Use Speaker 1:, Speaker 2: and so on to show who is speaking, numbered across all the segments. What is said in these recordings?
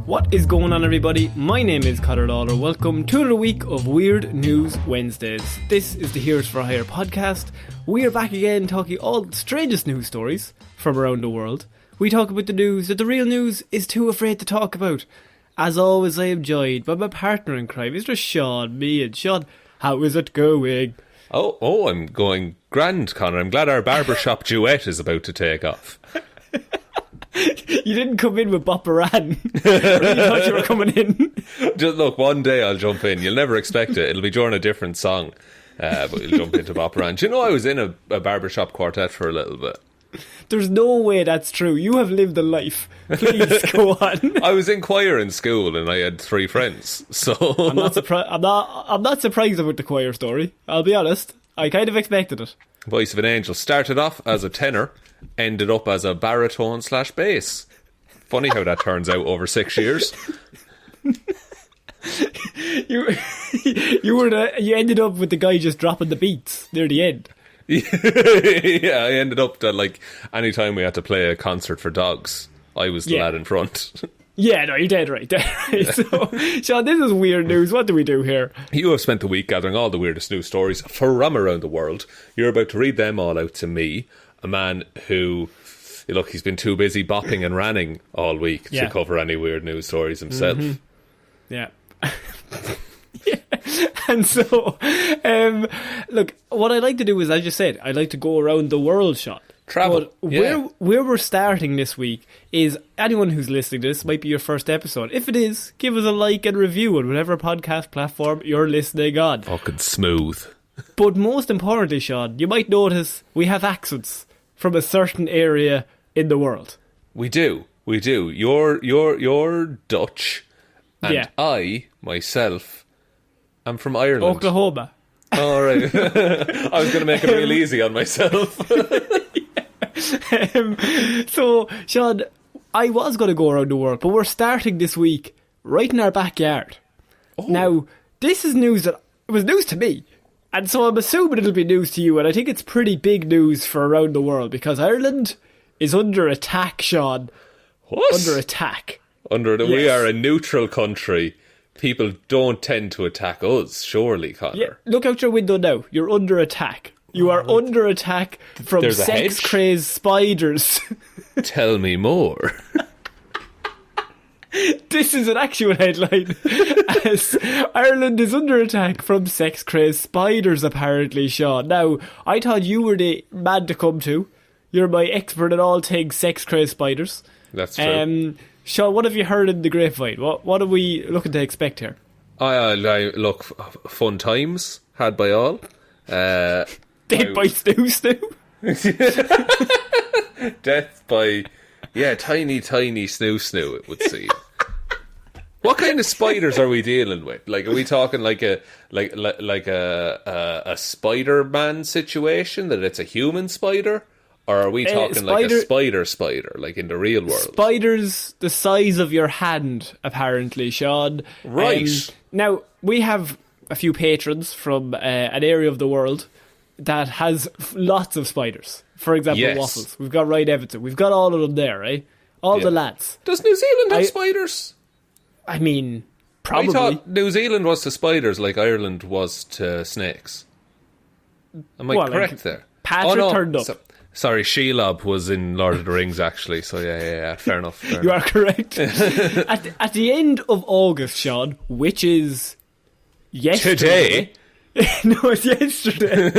Speaker 1: What is going on, everybody? My name is Ciara Lawler. Welcome to another week of Weird News Wednesdays. This is the Heroes for Hire podcast. We are back again talking all the strangest news stories from around the world. We talk about the news that the real news is too afraid to talk about. As always, I am joined by my partner in crime, Mr. Shaun. Me and Shaun, how is it going?
Speaker 2: Oh, I'm going grand, Connor. I'm glad our barbershop duet is about to take off.
Speaker 1: You didn't come in with Bopperan. I really thought you were coming in.
Speaker 2: Just look, one day I'll jump in. You'll never expect it. It'll be during a different song. But you'll jump into Bopperan. Do you know I was in a barbershop quartet for a little bit?
Speaker 1: There's no way that's true. You have lived a life. Please go on.
Speaker 2: I was in choir in school and I had 3 friends. So
Speaker 1: I'm not surprised about the choir story. I'll be honest. I kind of expected it.
Speaker 2: Voice of an Angel started off as a tenor, ended up as a baritone/bass. Funny how that turns out over 6 years.
Speaker 1: You ended up with the guy just dropping the beats near the end.
Speaker 2: Yeah, I ended up that, like, anytime we had to play a concert for dogs, I was the lad in front.
Speaker 1: Yeah, no, you're dead right. So, Shaun, this is weird news. What do we do here?
Speaker 2: You have spent the week gathering all the weirdest news stories from around the world. You're about to read them all out to me, a man who, look, he's been too busy bopping and ranning all week to cover any weird news stories himself.
Speaker 1: Mm-hmm. Yeah. Yeah. And so, look, what I like to do is, as you said, I like to go around the world, Shaun.
Speaker 2: Travel.
Speaker 1: But where we're starting this week is, anyone who's listening to this might be your first episode. If it is, give us a like and review on whatever podcast platform you're listening on.
Speaker 2: Fucking smooth.
Speaker 1: But most importantly, Shaun, you might notice we have accents from a certain area in the world.
Speaker 2: We do. You're Dutch, and I myself am from Ireland.
Speaker 1: Oklahoma.
Speaker 2: All right. I was going to make it real easy on myself.
Speaker 1: So, Shaun, I was going to go around the world, but we're starting this week right in our backyard. Oh. Now, this is news that it was news to me, and so I'm assuming it'll be news to you, and I think it's pretty big news for around the world, because Ireland is under attack, Shaun.
Speaker 2: What?
Speaker 1: Under attack.
Speaker 2: Yes. We are a neutral country. People don't tend to attack us, surely, Connor.
Speaker 1: Yeah, look out your window now. You're under attack. You are under attack from sex-crazed spiders.
Speaker 2: Tell me more.
Speaker 1: This is an actual headline. As Ireland is under attack from sex-crazed spiders, apparently, Shaun. Now, I thought you were the man to come to. You're my expert in all things sex-crazed spiders.
Speaker 2: That's true.
Speaker 1: Shaun, what have you heard in the grapevine? What are we looking to expect here?
Speaker 2: Look, fun times had by all.
Speaker 1: Dead by Snoo.
Speaker 2: Death by, tiny snoo, it would seem. What kind of spiders are we dealing with? Like, are we talking like a Spider-Man situation, that it's a human spider? Or are we talking like a spider, like in the real world?
Speaker 1: Spiders the size of your hand, apparently, Shaun.
Speaker 2: Right.
Speaker 1: Now, we have a few patrons from an area of the world that has lots of spiders. For example, Waffles. We've got Ryan Evanson. We've got all of them there, right? All the lads.
Speaker 2: Does New Zealand have spiders?
Speaker 1: I mean, probably.
Speaker 2: I thought New Zealand was to spiders like Ireland was to snakes. Am I correct there?
Speaker 1: Patrick turned up.
Speaker 2: Sorry, Shelob was in Lord of the Rings, actually. So, yeah, fair enough.
Speaker 1: You are correct. At the end of August, Shaun, which is yesterday.
Speaker 2: Today?
Speaker 1: No, it's yesterday.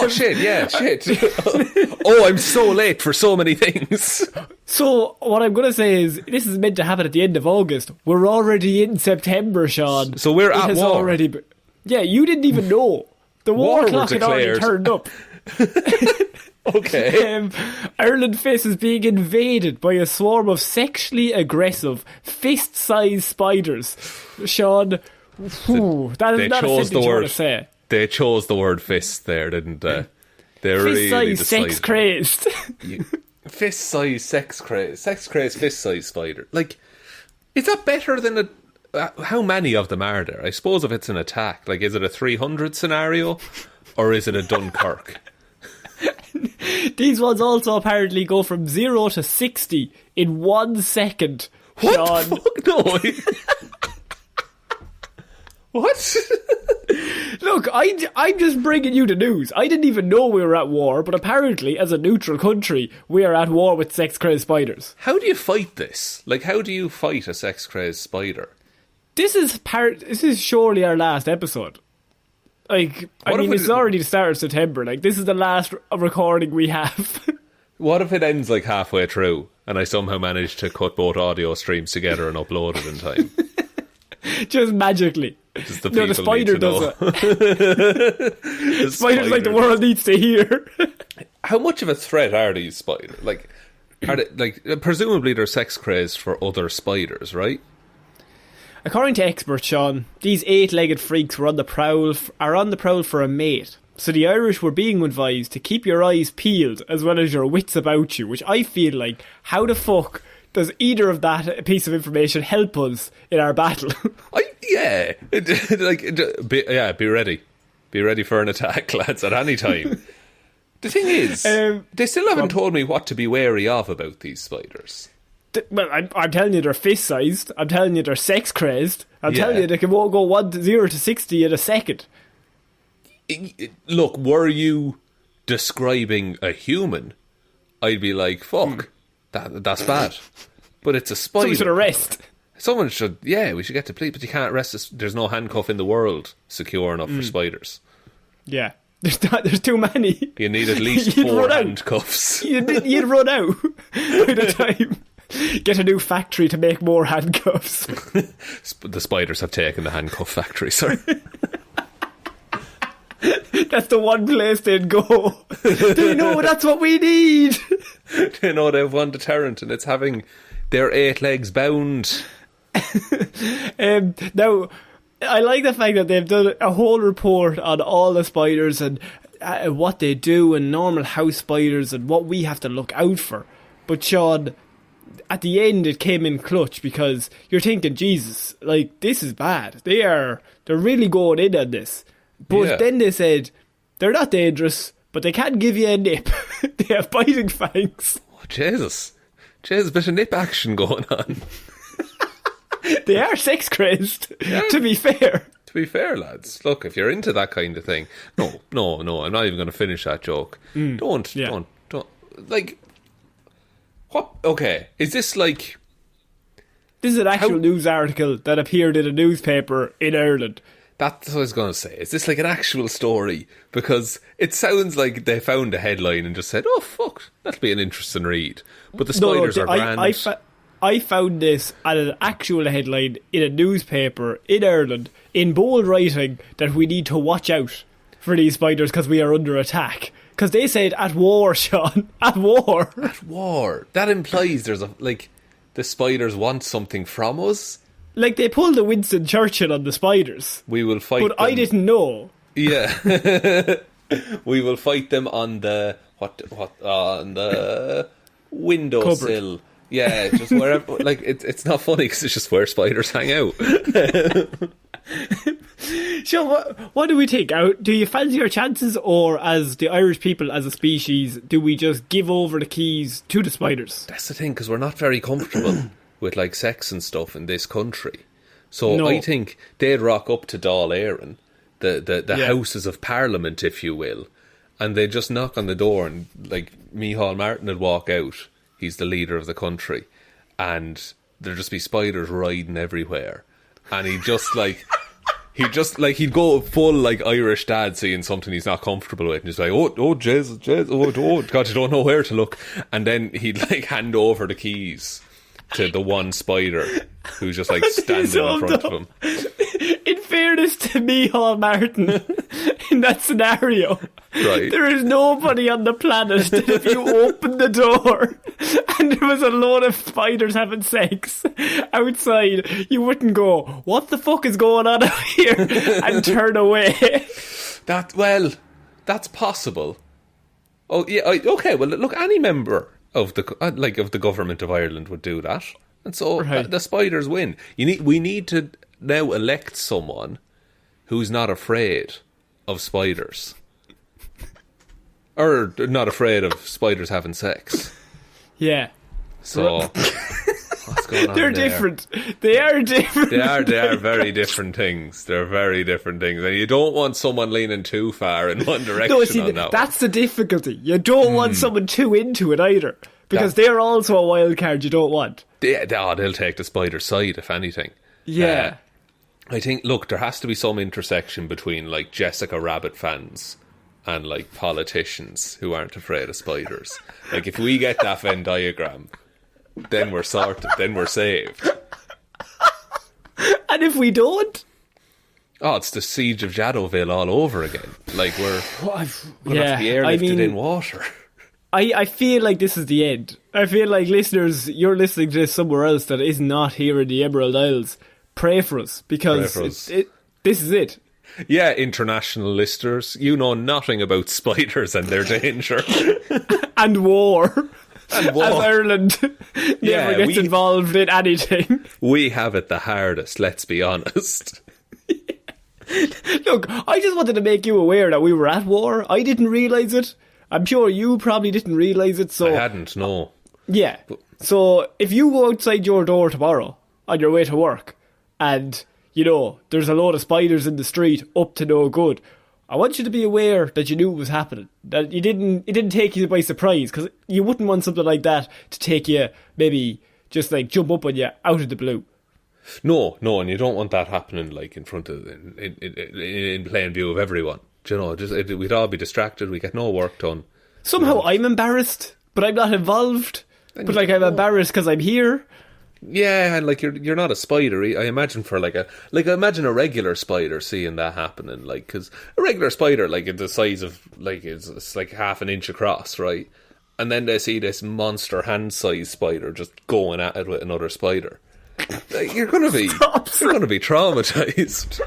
Speaker 2: Shit. Oh, I'm so late for so many things.
Speaker 1: So, what I'm going to say is, this is meant to happen at the end of August. We're already in September, Shaun.
Speaker 2: So we're at war.
Speaker 1: Yeah, you didn't even know. The war clock had already turned up.
Speaker 2: Okay.
Speaker 1: Ireland faces being invaded by a swarm of sexually aggressive, fist-sized spiders. Shaun, that is not a sentence you want to say.
Speaker 2: They chose the word fist there, didn't they? They really
Speaker 1: fist-sized, sex-crazed.
Speaker 2: Fist-sized, sex-crazed, fist-sized spider. Like, is that better than how many of them are there? I suppose if it's an attack, like, is it a 300 scenario, or is it a Dunkirk?
Speaker 1: These ones also apparently go from 0 to 60 in 1 second.
Speaker 2: What
Speaker 1: Shaun.
Speaker 2: the fuck? No. What?
Speaker 1: Look, I'm just bringing you the news. I didn't even know we were at war, but apparently, as a neutral country, we are at war with sex-crazed spiders.
Speaker 2: How do you fight this? Like, how do you fight a sex-crazed spider?
Speaker 1: This is surely our last episode. Like, I mean, it's already the start of September. Like, this is the last recording we have.
Speaker 2: What if it ends like halfway through and I somehow manage to cut both audio streams together and upload it in time?
Speaker 1: Just magically.
Speaker 2: Just the
Speaker 1: The spider does it.
Speaker 2: The
Speaker 1: Spiders like the world needs to hear.
Speaker 2: How much of a threat are these spiders? Like, are they, like, presumably they're sex crazed for other spiders, right?
Speaker 1: According to experts, Shaun, these 8-legged freaks are on the prowl for a mate. So the Irish were being advised to keep your eyes peeled as well as your wits about you, which I feel like, how the fuck does either of that piece of information help us in our battle?
Speaker 2: Be ready. Be ready for an attack, lads, at any time. The thing is, they still haven't told me what to be wary of about these spiders.
Speaker 1: Well, I'm telling you they're fist-sized. I'm telling you they're sex-crazed. I'm telling you they can go 0 to 60 in a second.
Speaker 2: Look, were you describing a human, I'd be like, fuck, that's bad. But it's a spider.
Speaker 1: Someone should arrest.
Speaker 2: Someone should, we should get to police, but you can't arrest us. There's no handcuff in the world secure enough for spiders.
Speaker 1: Yeah. There's too many.
Speaker 2: You need at least 4 handcuffs.
Speaker 1: You'd run out by the time. Get a new factory to make more handcuffs.
Speaker 2: The spiders have taken the handcuff factory, sorry.
Speaker 1: That's the one place they'd go. They know that's what we need.
Speaker 2: They know they've one deterrent, and it's having their 8 legs bound.
Speaker 1: Now, I like the fact that they've done a whole report on all the spiders and what they do and normal house spiders and what we have to look out for. But Shaun, at the end it came in clutch because you're thinking, Jesus, like, this is bad. They're really going in on this. But then they said, they're not dangerous, but they can give you a nip. They have biting fangs.
Speaker 2: Oh, Jesus, a bit of nip action going on.
Speaker 1: They are sex crazed, to be fair.
Speaker 2: To be fair, lads, look, if you're into that kind of thing, no, I'm not even going to finish that joke. Don't, like, what? Okay, is this like?
Speaker 1: This is an actual news article that appeared in a newspaper in Ireland.
Speaker 2: That's what I was going to say. Is this like an actual story? Because it sounds like they found a headline and just said, oh, fuck, that'll be an interesting read. But the spiders are grand.
Speaker 1: I found this at an actual headline in a newspaper in Ireland in bold writing that we need to watch out for these spiders because we are under attack. Because they said at war, Shaun. At war.
Speaker 2: At war. That implies there's the spiders want something from us.
Speaker 1: Like, they pulled a Winston Churchill on the spiders.
Speaker 2: We will fight
Speaker 1: but
Speaker 2: them.
Speaker 1: I didn't know.
Speaker 2: Yeah. We will fight them on the on the windowsill. Cupboard. Yeah, just wherever. Like, it's not funny because it's just where spiders hang out.
Speaker 1: So what do we think? Do you fancy your chances, or as the Irish people as a species, do we just give over the keys to the spiders?
Speaker 2: That's the thing, because we're not very comfortable with like sex and stuff in this country. So I think they'd rock up to Dáil Éireann, the Houses of Parliament, if you will, and they'd just knock on the door, and like Micheál Martin would walk out. He's the leader of the country, and there'd just be spiders riding everywhere, and he'd go full like Irish dad seeing something he's not comfortable with, and he's like, oh, Jesus, oh, God, you don't know where to look, and then he'd like hand over the keys to the one spider who's just like standing in front of him.
Speaker 1: In fairness to Micheál Martin, in that scenario,
Speaker 2: right,
Speaker 1: there is nobody on the planet that if you open the door and there was a load of spiders having sex outside, you wouldn't go, what the fuck is going on out here, and turn away.
Speaker 2: That's possible. Oh yeah, okay. Well, look, any member of the government of Ireland would do that, and so the spiders win. We need to now elect someone who's not afraid of spiders, or not afraid of spiders having sex.
Speaker 1: Yeah.
Speaker 2: So What's going on
Speaker 1: They're
Speaker 2: there?
Speaker 1: different. They are different.
Speaker 2: They are very different things. They're very different things. And you don't want someone leaning too far in one direction
Speaker 1: No, see,
Speaker 2: on that
Speaker 1: that's the difficulty. You don't want someone too into it either. Because they're also a wild card you don't want.
Speaker 2: They'll take the spider side, if anything.
Speaker 1: Yeah.
Speaker 2: I think, look, there has to be some intersection between, like, Jessica Rabbit fans and, like, politicians who aren't afraid of spiders. Like, if we get that Venn diagram, then we're sorted. Then we're saved.
Speaker 1: And if we don't?
Speaker 2: Oh, it's the siege of Jadoville all over again. Like, we're going to have to be airlifted in water.
Speaker 1: I feel like this is the end. I feel like listeners, you're listening to this somewhere else that is not here in the Emerald Isles. Pray for us, because this is it.
Speaker 2: Yeah, international listeners, you know nothing about spiders and their danger.
Speaker 1: And war. As Ireland never gets involved in anything.
Speaker 2: We have it the hardest, let's be honest.
Speaker 1: Look, I just wanted to make you aware that we were at war. I didn't realise it. I'm sure you probably didn't realise it. So
Speaker 2: I hadn't, no.
Speaker 1: Yeah. So if you go outside your door tomorrow on your way to work and, you know, there's a load of spiders in the street up to no good, I want you to be aware that you knew it was happening. That it didn't take you by surprise, because you wouldn't want something like that to take you, maybe just like jump up on you out of the blue.
Speaker 2: No, and you don't want that happening like in front of, in plain view of everyone. Do you know, we'd all be distracted, we get no work done.
Speaker 1: Somehow I'm embarrassed, but I'm not involved. But like I'm embarrassed because I'm here.
Speaker 2: Yeah, and like you're not a spider. I imagine imagine a regular spider seeing that happening, like, because a regular spider, like, it's the size of, like, it's like half an inch across, right? And then they see this monster hand-sized spider just going at it with another spider. Like, you're gonna be traumatized.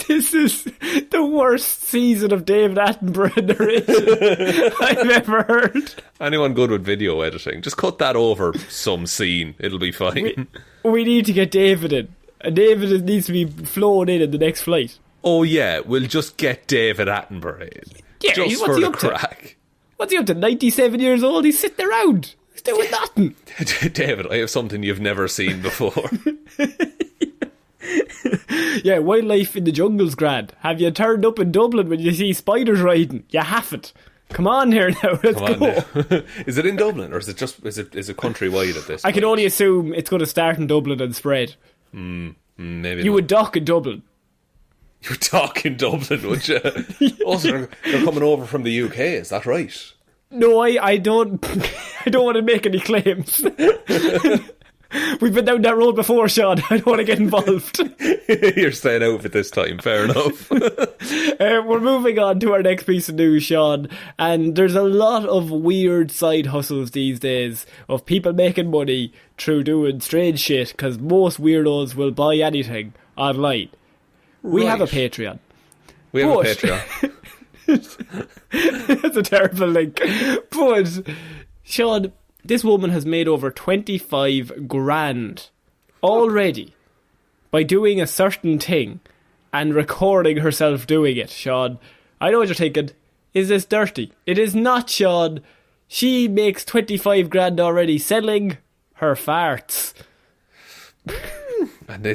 Speaker 1: This is the worst season of David Attenborough narration I've ever heard.
Speaker 2: Anyone good with video editing, just cut that over some scene. It'll be fine.
Speaker 1: We need to get David in. And David needs to be flown in the next flight.
Speaker 2: Oh yeah, we'll just get David Attenborough in.
Speaker 1: Yeah,
Speaker 2: just
Speaker 1: what's
Speaker 2: for
Speaker 1: he
Speaker 2: the
Speaker 1: up
Speaker 2: crack.
Speaker 1: To? What's he up to? 97 years old? He's sitting around. He's doing nothing.
Speaker 2: David, I have something you've never seen before.
Speaker 1: Yeah, wildlife in the jungle's grand. Have you turned up in Dublin when you see spiders riding? You haven't. Come on here now, let's go.
Speaker 2: Is it in Dublin, or is it countrywide at this point?
Speaker 1: I can only assume it's going to start in Dublin and spread.
Speaker 2: Maybe
Speaker 1: you would dock in Dublin.
Speaker 2: You would dock in Dublin, would you? Also, they're coming over from the UK, is that right?
Speaker 1: No, I don't I don't want to make any claims. We've been down that road before, Shaun. I don't want to get involved.
Speaker 2: You're staying out for this time, fair enough.
Speaker 1: We're moving on to our next piece of news, Shaun. And there's a lot of weird side hustles these days of people making money through doing strange shit, because most weirdos will buy anything online. We have a Patreon.
Speaker 2: We have a Patreon.
Speaker 1: That's a terrible link. But, Shaun, this woman has made over 25 grand already by doing a certain thing and recording herself doing it, Shaun. I know what you're thinking. Is this dirty? It is not, Shaun. She makes 25 grand already selling her farts.
Speaker 2: And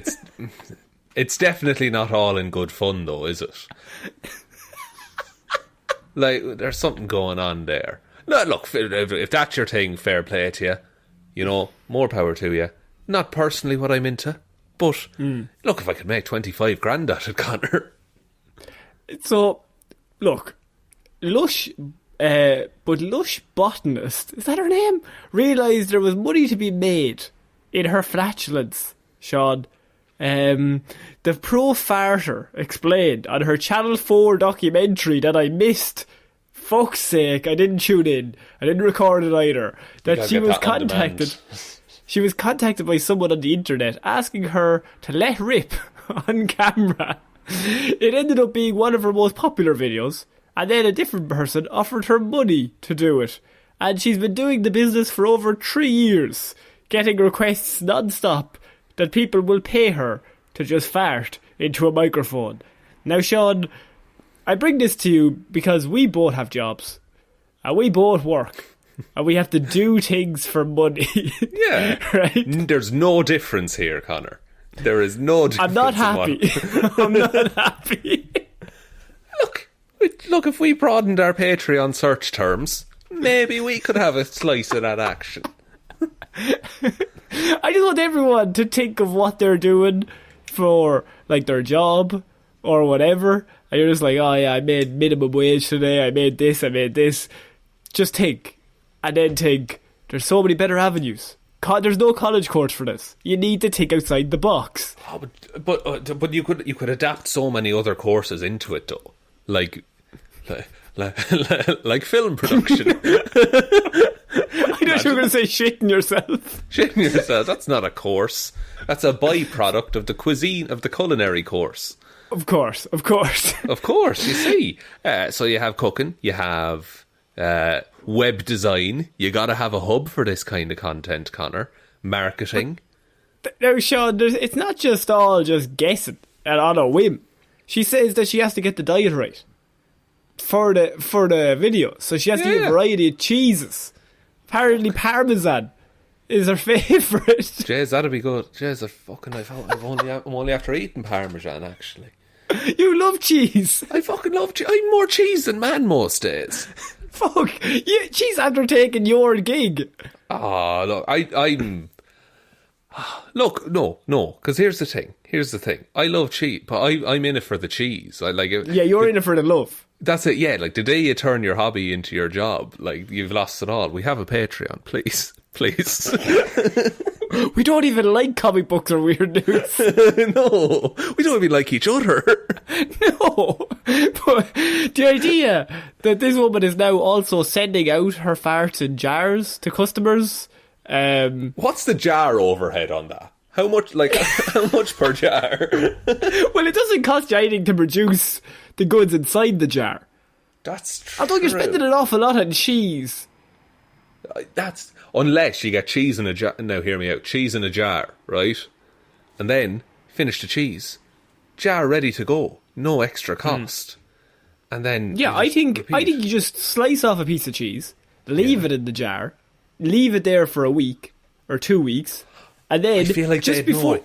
Speaker 2: it's definitely not all in good fun, though, is it? Like, there's something going on there. No, look, if that's your thing, fair play to you. You know, more power to you. Not personally what I'm into, but look, if I could make 25 grand at it, Connor.
Speaker 1: So, look, Lush Botanist, is that her name? Realised there was money to be made in her flatulence, Shaun. The pro farter explained on her Channel 4 documentary that I missed. Fuck's sake, I didn't tune in. I didn't record it either. That she was contacted. She was contacted by someone on the internet asking her to let rip on camera. It ended up being one of her most popular videos, and then a different person offered her money to do it. And she's been doing the business for over 3 years, getting requests non-stop that people will pay her to just fart into a microphone. Now, Shaun, I bring this to you because we both have jobs and we both work. and we have to do things for money.
Speaker 2: Yeah.
Speaker 1: Right?
Speaker 2: There's no difference here, Connor. There is no difference.
Speaker 1: I'm not happy. I'm not happy.
Speaker 2: Look, if we broadened our Patreon search terms, maybe we could have a slice of that action.
Speaker 1: I just want everyone to think of what they're doing for, like, their job or whatever. And you're just like, oh yeah, I made minimum wage today, I made this. Just think. And then think, there's so many better avenues. There's no college course for this. You need to think outside the box.
Speaker 2: Oh, but you could adapt so many other courses into it, though. Like film production.
Speaker 1: I thought you were going to say shitting yourself.
Speaker 2: Shitting yourself, that's not a course. That's a byproduct of the cuisine, of the culinary course.
Speaker 1: Of course.
Speaker 2: Of course, you see. So you have cooking, you have web design. You got to have a hub for this kind of content, Connor. Marketing.
Speaker 1: Now, Shaun, it's not just all just guessing and on a whim. She says that she has to get the diet right for the video. So she has to eat a variety of cheeses. Apparently Parmesan is her favourite.
Speaker 2: Jeez, that'd be good. Jeez, I'm only after eating Parmesan, actually.
Speaker 1: You love cheese.
Speaker 2: I fucking love cheese. I'm more cheese than man most days.
Speaker 1: Fuck. Yeah, cheese after taking your gig.
Speaker 2: Ah, look, I'm... Look, no, because here's the thing. I love cheese, but I'm in it for the cheese. I like it.
Speaker 1: Yeah, you're in it for the love.
Speaker 2: That's it, yeah. Like, the day you turn your hobby into your job, like, you've lost it all. We have a Patreon, please.
Speaker 1: We don't even like comic books or weird news.
Speaker 2: No, we don't even like each other.
Speaker 1: No, but the idea that this woman is now also sending out her farts in jars to customers.
Speaker 2: What's the jar overhead on that? How much per jar?
Speaker 1: Well, it doesn't cost you anything to produce the goods inside the jar.
Speaker 2: That's true.
Speaker 1: Although you're spending an awful lot on cheese.
Speaker 2: That's unless you get cheese in a jar. Now hear me out. Cheese in a jar, right? And then finish the cheese, jar ready to go, no extra cost. And then
Speaker 1: I think you just slice off a piece of cheese, leave it in the jar, leave it there for a week or 2 weeks, and then
Speaker 2: I feel like
Speaker 1: just before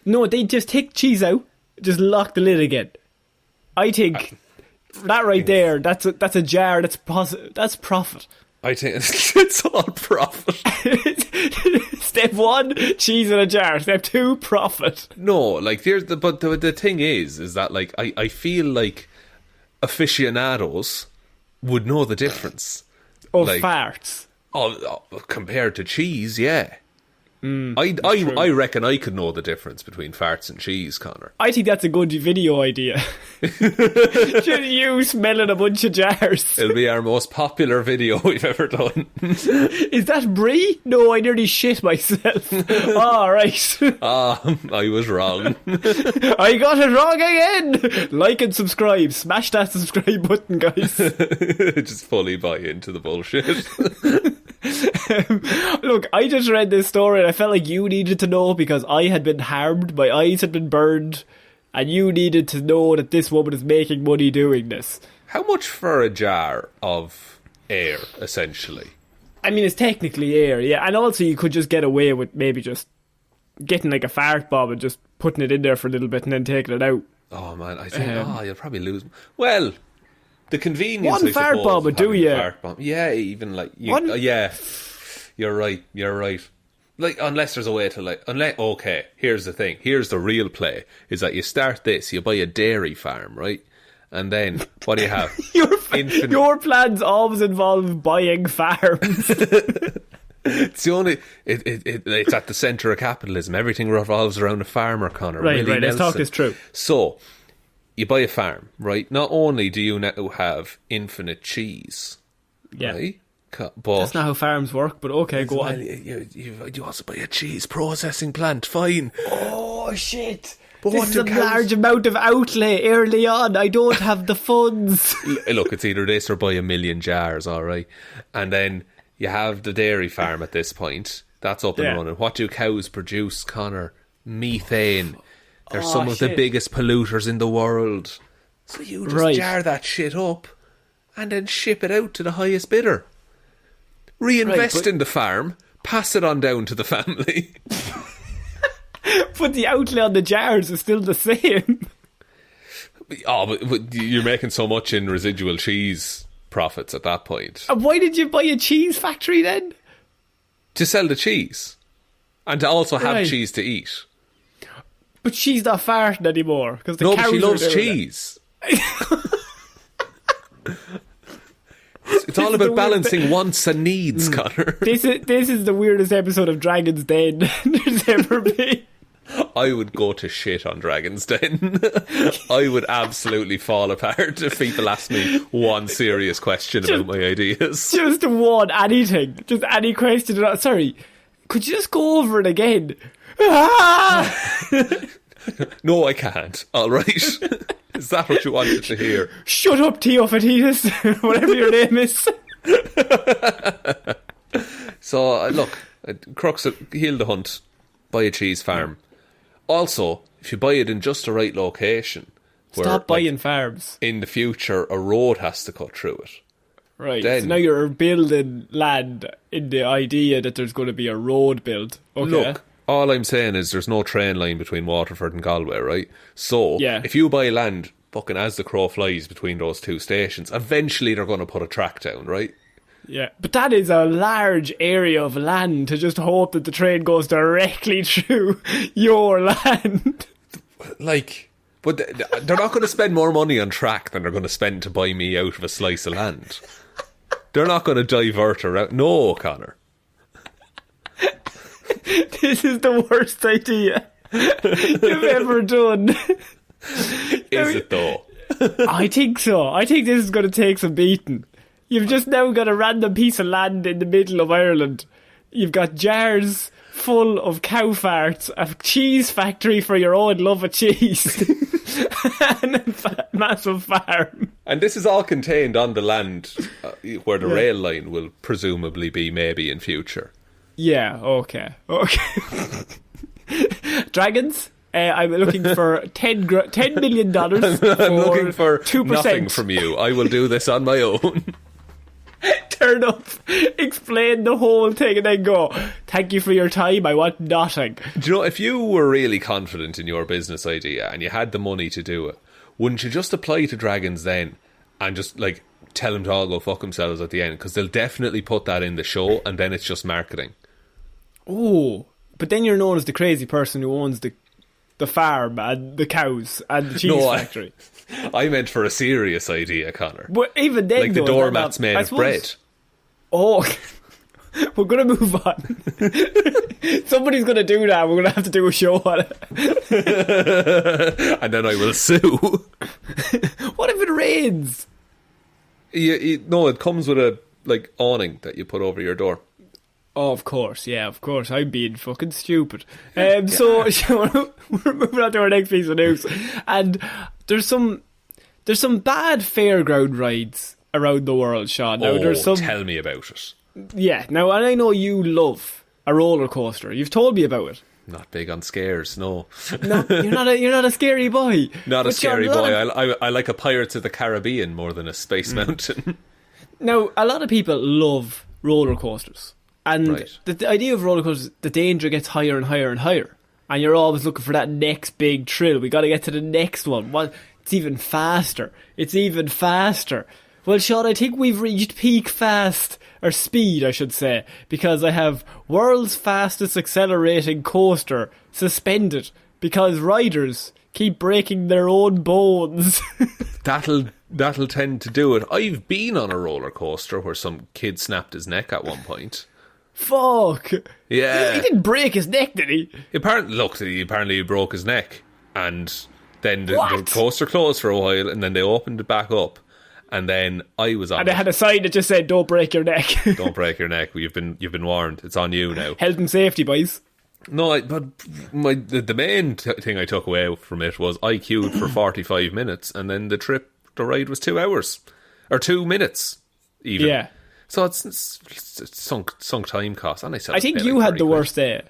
Speaker 1: they just take cheese out, just lock the lid again. I think that right there, that's a jar. That's profit.
Speaker 2: I think it's all profit.
Speaker 1: Step 1, cheese in a jar. Step 2, profit.
Speaker 2: No, like the thing is that like I feel like aficionados would know the difference
Speaker 1: of farts.
Speaker 2: Oh, compared to cheese, yeah. I reckon I could know the difference between farts and cheese, Connor.
Speaker 1: I think that's a good video idea. Just you smelling a bunch of jars.
Speaker 2: It'll be our most popular video we've ever done.
Speaker 1: Is that brie? No, I nearly shit myself. All right.
Speaker 2: I was wrong.
Speaker 1: I got it wrong again. Like and subscribe. Smash that subscribe button, guys.
Speaker 2: Just fully buy into the bullshit.
Speaker 1: Look, I just read this story and I felt like you needed to know because I had been harmed, my eyes had been burned, and you needed to know that this woman is making money doing this.
Speaker 2: How much for a jar of air, essentially?
Speaker 1: I mean, it's technically air, yeah, and also you could just get away with maybe just getting like a fart bomb and just putting it in there for a little bit and then taking it out.
Speaker 2: Oh man, I think you'll probably lose. Well, the convenience.
Speaker 1: One fart bomb would do you.
Speaker 2: Yeah, even like yeah. You're right. Like, unless there's a way to okay, here's the thing. Here's the real play: is that you start this, you buy a dairy farm, right? And then what do you have?
Speaker 1: Your plans always involve buying farms.
Speaker 2: It's the only. It's at the centre of capitalism. Everything revolves around a farmer, Connor.
Speaker 1: Right. Let's talk this through.
Speaker 2: So, you buy a farm, right? Not only do you now have infinite cheese, right? But
Speaker 1: that's not how farms work, but okay, go on.
Speaker 2: You also buy a cheese processing plant, fine.
Speaker 1: Oh, shit. But this is a large amount of outlay early on. I don't have the funds.
Speaker 2: Look, it's either this or buy 1 million jars, alright? And then you have the dairy farm at this point. That's up and running. What do cows produce, Connor? Methane. They're some of the biggest polluters in the world. So you just jar that shit up and then ship it out to the highest bidder. reinvest in the farm, pass it on down to the family.
Speaker 1: But the outlay on the jars is still the same.
Speaker 2: Oh, but you're making so much in residual cheese profits at that point.
Speaker 1: And why did you buy a cheese factory then?
Speaker 2: To sell the cheese. And to also have cheese to eat.
Speaker 1: But she's not farting anymore. But
Speaker 2: she loves cheese. It's all about balancing wants and needs, Connor.
Speaker 1: This is the weirdest episode of Dragon's Den there's ever been.
Speaker 2: I would go to shit on Dragon's Den. I would absolutely fall apart if people ask me one serious question about my ideas.
Speaker 1: Just one, anything. Just any question. Sorry, could you just go over it again?
Speaker 2: No, I can't. All right. Is that what you wanted to hear?
Speaker 1: Shut up, Theophatistus, whatever your name is.
Speaker 2: So, look, Crux, heal the hunt. Buy a cheese farm. Also, if you buy it in just the right location...
Speaker 1: Stop buying farms.
Speaker 2: In the future, a road has to cut through it.
Speaker 1: Right,
Speaker 2: then,
Speaker 1: so now you're building land in the idea that there's going to be a road built. Okay.
Speaker 2: Look, all I'm saying is there's no train line between Waterford and Galway, right? So, if you buy land fucking as the crow flies between those two stations, eventually they're going to put a track down, right?
Speaker 1: Yeah, but that is a large area of land to just hope that the train goes directly through your land.
Speaker 2: But they're not going to spend more money on track than they're going to spend to buy me out of a slice of land. They're not going to divert around. No, Connor.
Speaker 1: This is the worst idea you've ever done.
Speaker 2: Is it though?
Speaker 1: I think so. I think this is going to take some beating. You've just now got a random piece of land in the middle of Ireland. You've got jars full of cow farts, a cheese factory for your own love of cheese, and a massive farm.
Speaker 2: And this is all contained on the land where the rail line will presumably be maybe in future.
Speaker 1: Yeah, okay. Dragons? I'm looking for $10 million.
Speaker 2: I'm looking for
Speaker 1: 2%.
Speaker 2: Nothing from you. I will do this on my own.
Speaker 1: Turn up, explain the whole thing, and then go, thank you for your time, I want nothing.
Speaker 2: Do you know, if you were really confident in your business idea and you had the money to do it, wouldn't you just apply to Dragons then and just tell them to all go fuck themselves at the end? Because they'll definitely put that in the show, and then it's just marketing.
Speaker 1: Oh, but then you're known as the crazy person who owns the farm and the cows and the cheese factory.
Speaker 2: I meant for a serious idea, Connor.
Speaker 1: But even then,
Speaker 2: the doormats made of bread.
Speaker 1: Oh, we're going to move on. Somebody's going to do that. We're going to have to do a show on it.
Speaker 2: And then I will sue.
Speaker 1: What if it rains?
Speaker 2: No, it comes with a awning that you put over your door.
Speaker 1: Oh, of course, yeah, of course. I'm being fucking stupid. So we're moving on to our next piece of news, and there's some bad fairground rides around the world, Shaun. Now,
Speaker 2: tell me about it.
Speaker 1: Yeah, now I know you love a roller coaster. You've told me about it.
Speaker 2: Not big on scares, no.
Speaker 1: No, you're not a scary boy.
Speaker 2: Not a scary boy. I like a Pirates of the Caribbean more than a Space Mountain.
Speaker 1: Now, a lot of people love roller coasters. And the idea of roller coasters, the danger gets higher and higher and higher. And you're always looking for that next big thrill. We got to get to the next one. It's even faster. It's even faster. Well, Shaun, I think we've reached peak fast, or speed, I should say, because I have world's fastest accelerating coaster suspended because riders keep breaking their own bones.
Speaker 2: That'll tend to do it. I've been on a roller coaster where some kid snapped his neck at one point.
Speaker 1: Fuck.
Speaker 2: Yeah.
Speaker 1: He didn't break his neck, did he?
Speaker 2: Apparently he broke his neck, and then the coaster closed for a while, and then they opened it back up, and then I was on.
Speaker 1: And they had a sign that just said, "Don't break your neck."
Speaker 2: Don't break your neck. You've been warned. It's on you now.
Speaker 1: Health and safety, boys.
Speaker 2: No, but the main thing I took away from it was I queued for 45 minutes, and then the ride was 2 hours or 2 minutes, even. Yeah. So it's sunk time cost, and I
Speaker 1: think you had the worst day.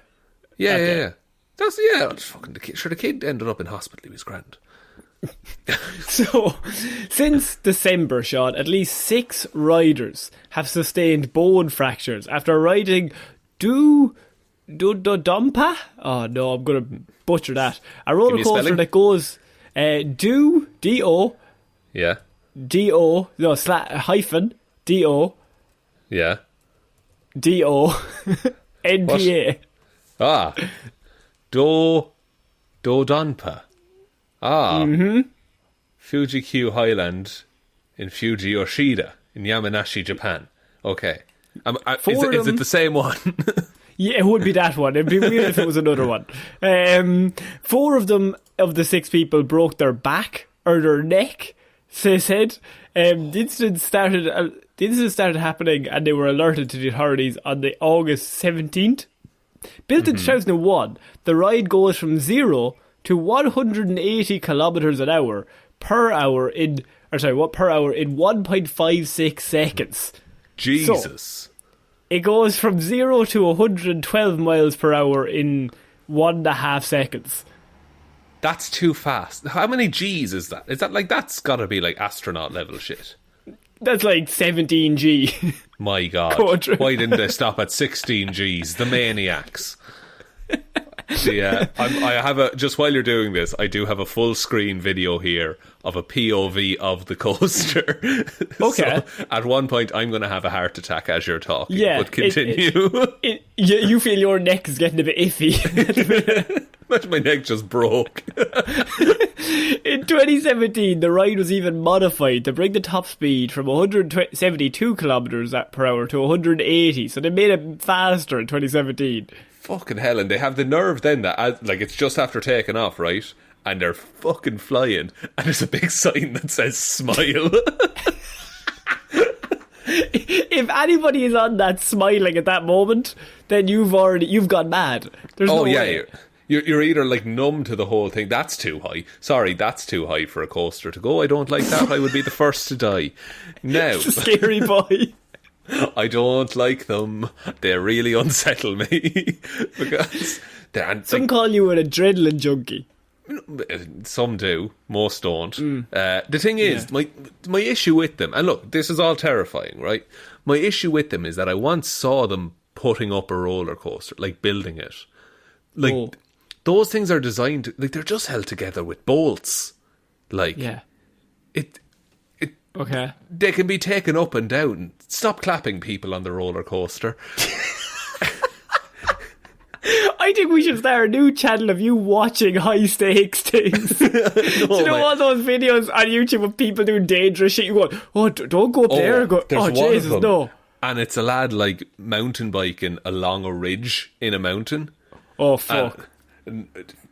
Speaker 2: Yeah. That's fucking the kid. Sure, the kid ended up in hospital. He was grand.
Speaker 1: So, since December, Shaun, at least 6 riders have sustained bone fractures after riding Dumpa? Oh no, I'm going to butcher that. A roller coaster that goes D-O.
Speaker 2: Yeah.
Speaker 1: D-O, no, hyphen, D-O.
Speaker 2: Yeah.
Speaker 1: D-O. N-P-A.
Speaker 2: Ah. Dodonpa. Ah.
Speaker 1: Mm-hmm.
Speaker 2: Fuji-Q Highland in Fuji Yoshida in Yamanashi, Japan. Okay. Is it the same one?
Speaker 1: Yeah, it would be that one. It'd be weird if it was another one. 4 of them, of the 6 people, broke their back or their neck, they said. The incident started happening and they were alerted to the authorities on the August 17th. Built in 2001, the ride goes from 0 to 180 kilometers an hour per hour in 1.56 seconds.
Speaker 2: Jesus.
Speaker 1: So, it goes from 0 to 112 miles per hour in 1.5 seconds.
Speaker 2: That's too fast. How many G's is that? Is that like, that's gotta be like astronaut level shit?
Speaker 1: That's like 17 G.
Speaker 2: My God. Why didn't they stop at 16 G's? The maniacs. Yeah, I have just while you're doing this, I do have a full screen video here of a POV of the coaster.
Speaker 1: Okay.
Speaker 2: So at one point, I'm going to have a heart attack as you're talking.
Speaker 1: Yeah.
Speaker 2: But continue.
Speaker 1: You feel your neck is getting a bit iffy.
Speaker 2: Imagine my neck just broke.
Speaker 1: In 2017, the ride was even modified to bring the top speed from 172 kilometers per hour to 180. So they made it faster in 2017.
Speaker 2: Fucking hell, and they have the nerve then that, like, it's just after taking off, right? And they're fucking flying, and there's a big sign that says smile.
Speaker 1: If anybody is on that smiling at that moment, then you've gone mad. There's no way.
Speaker 2: You're either like numb to the whole thing. That's too high. Sorry, that's too high for a coaster to go. I don't like that. I would be the first to die. Now,
Speaker 1: it's a scary boy.
Speaker 2: I don't like them. They really unsettle me because
Speaker 1: some call you an adrenaline junkie.
Speaker 2: Some do, most don't. The thing is, my issue with them, and look, this is all terrifying, right? My issue with them is that I once saw them putting up a roller coaster, like building it. Like, those things are designed to, like, they're just held together with bolts. Like,
Speaker 1: okay.
Speaker 2: They can be taken up and down. Stop clapping, people on the roller coaster.
Speaker 1: I think we should start a new channel of you watching high stakes things. Do you know all those videos on YouTube of people doing dangerous shit? You go, oh, don't go up there. Go, oh, Jesus, no.
Speaker 2: And it's a lad like mountain biking along a ridge in a mountain.
Speaker 1: Oh, fuck.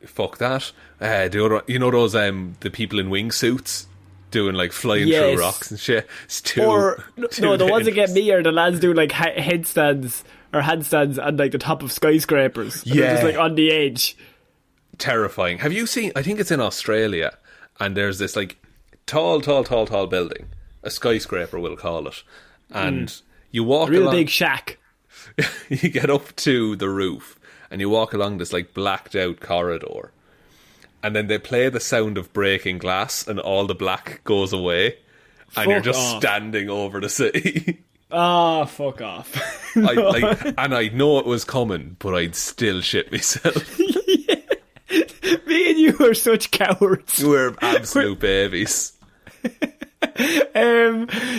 Speaker 2: Fuck that. The other, you know those the people in wingsuits doing like flying through rocks and shit. It's too.
Speaker 1: Or the ones that get me are the lads doing like handstands on like the top of skyscrapers. Yeah, they're just like on the edge.
Speaker 2: Terrifying. Have you seen? I think it's in Australia, and there's this like tall building, a skyscraper we'll call it, and you walk
Speaker 1: a real
Speaker 2: along,
Speaker 1: big shack.
Speaker 2: You get up to the roof. And you walk along this like blacked out corridor, and then they play the sound of breaking glass, and all the black goes away, and you're just standing over the city.
Speaker 1: Ah, fuck off!
Speaker 2: I know it was coming, but I'd still shit myself.
Speaker 1: Yeah. Me and you are such cowards.
Speaker 2: We're absolute babies.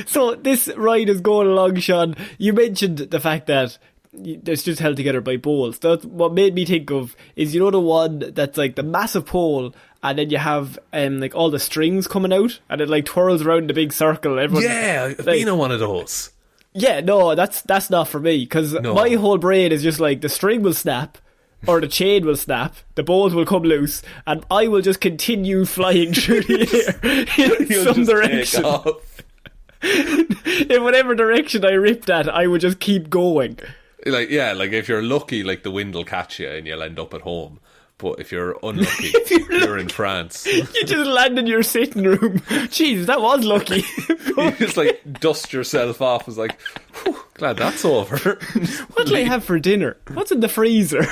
Speaker 1: So this ride is going along, Shaun. You mentioned the fact that it's just held together by poles. That's what made me think of is, you know, the one that's like the massive pole, and then you have like all the strings coming out, and it like twirls around the big circle. Everyone,
Speaker 2: I've been on one of those.
Speaker 1: Yeah, no, that's not for me, because my whole brain is just like the string will snap, or the chain will snap, the bolts will come loose, and I will just continue flying through the air in some direction. In whatever direction I ripped at, I would just keep going.
Speaker 2: Like if you're lucky, like the wind will catch you and you'll end up at home. But if you're unlucky, you're in France.
Speaker 1: You just land in your sitting room. Jeez, that was lucky.
Speaker 2: You just like dust yourself off. It's like, whew, glad that's over.
Speaker 1: What do I have for dinner? What's in the freezer?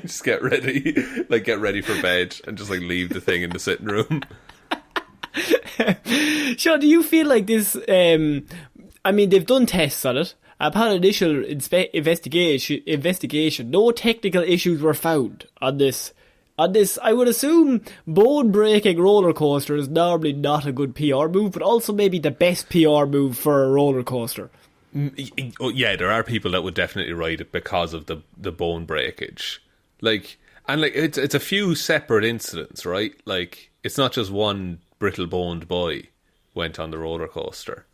Speaker 2: Just get ready, get ready for bed, and just leave the thing in the sitting room.
Speaker 1: Shaun, do you feel like this? They've done tests on it. Upon initial investigation, no technical issues were found on this. I would assume bone-breaking roller coaster is normally not a good PR move, but also maybe the best PR move for a roller coaster.
Speaker 2: Yeah, there are people that would definitely ride it because of the bone breakage. It's a few separate incidents, right? It's not just one brittle-boned boy went on the roller coaster.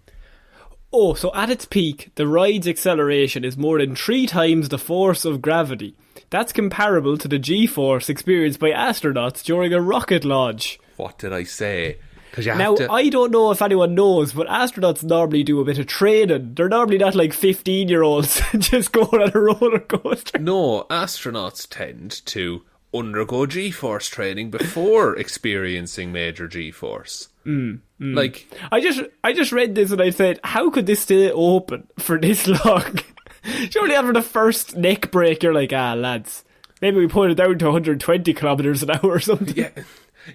Speaker 1: Oh, so at its peak, the ride's acceleration is more than 3 times the force of gravity. That's comparable to the G-force experienced by astronauts during a rocket launch.
Speaker 2: What did I say?
Speaker 1: I don't know if anyone knows, but astronauts normally do a bit of training. They're normally not 15-year-olds just going on a roller coaster.
Speaker 2: No, astronauts tend to undergo G-force training before experiencing major G-force.
Speaker 1: I just read this and I said, how could this stay open for this long? Surely after the first neck break, you're like, lads, maybe we put it down to 120 kilometers an hour or something.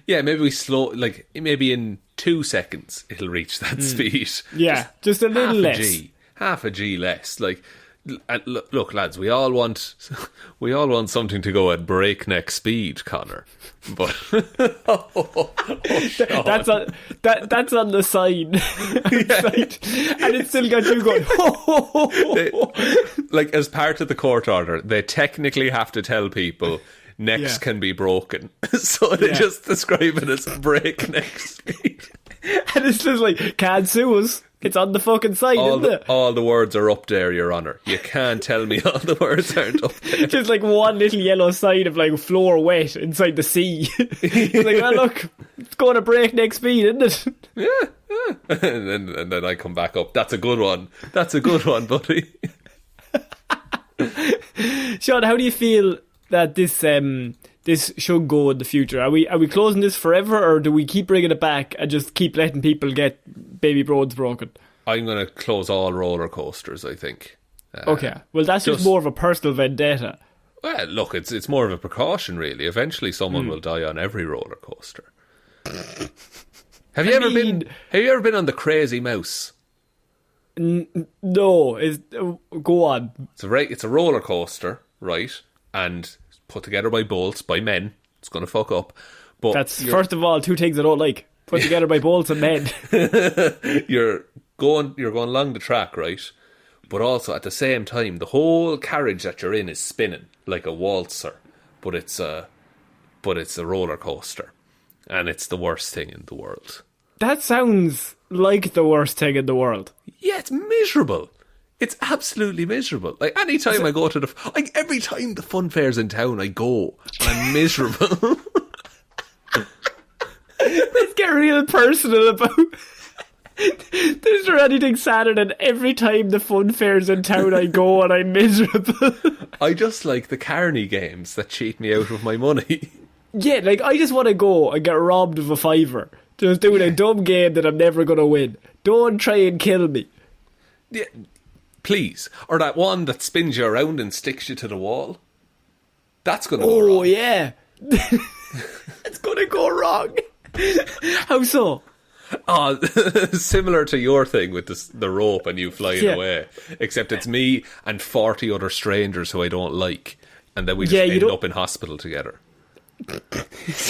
Speaker 2: Yeah, maybe we slow, maybe in 2 seconds it'll reach that speed.
Speaker 1: Yeah, just a little less.
Speaker 2: Half a G less. Look, lads, we all want something to go at breakneck speed, Connor. But
Speaker 1: that's on the sign, and it's still got you going.
Speaker 2: As part of the court order, they technically have to tell people necks can be broken, so they just describe it as breakneck speed.
Speaker 1: And it's just can't sue us. It's on the fucking side, isn't it?
Speaker 2: All the words are up there, Your Honour. You can't tell me all the words aren't up there.
Speaker 1: Just one little yellow sign of floor wet inside the sea. Look, it's going to breakneck speed, isn't it?
Speaker 2: Yeah. And then I come back up. That's a good one, buddy.
Speaker 1: Shaun, how do you feel that this should go in the future? Are we closing this forever, or do we keep bringing it back and just keep letting people get baby bones broken?
Speaker 2: I'm going to close all roller coasters, I think.
Speaker 1: Okay, well that's just more of a personal vendetta.
Speaker 2: Well, look, it's more of a precaution, really. Eventually, someone will die on every roller coaster. Have you ever been on the Crazy Mouse?
Speaker 1: No. Go on.
Speaker 2: It's a roller coaster, right? And put together by bolts, by men. It's going to fuck up. But
Speaker 1: that's, first of all, 2 things I don't like. Put together by bolts and men.
Speaker 2: You're going along the track, right? But also, at the same time, the whole carriage that you're in is spinning like a waltzer. But it's a roller coaster. And it's the worst thing in the world. That
Speaker 1: sounds like the worst thing in the world.
Speaker 2: Yeah, it's miserable. It's absolutely miserable. Any time I go to every time the fun fair's in town, I go, and I'm miserable.
Speaker 1: Let's get real personal about. Is there anything sadder than every time the fun fair's in town, I go and I'm miserable?
Speaker 2: I just like the carny games that cheat me out of my money.
Speaker 1: Yeah, I just want to go and get robbed of a $5. Just doing a dumb game that I'm never going to win. Don't try and kill me.
Speaker 2: Yeah. Please. Or that one that spins you around and sticks you to the wall. That's going to go wrong.
Speaker 1: Oh, yeah. It's going to go wrong. How so?
Speaker 2: Oh, similar to your thing with the rope and you flying away. Except it's me and 40 other strangers who I don't like. And then we just end up in hospital together.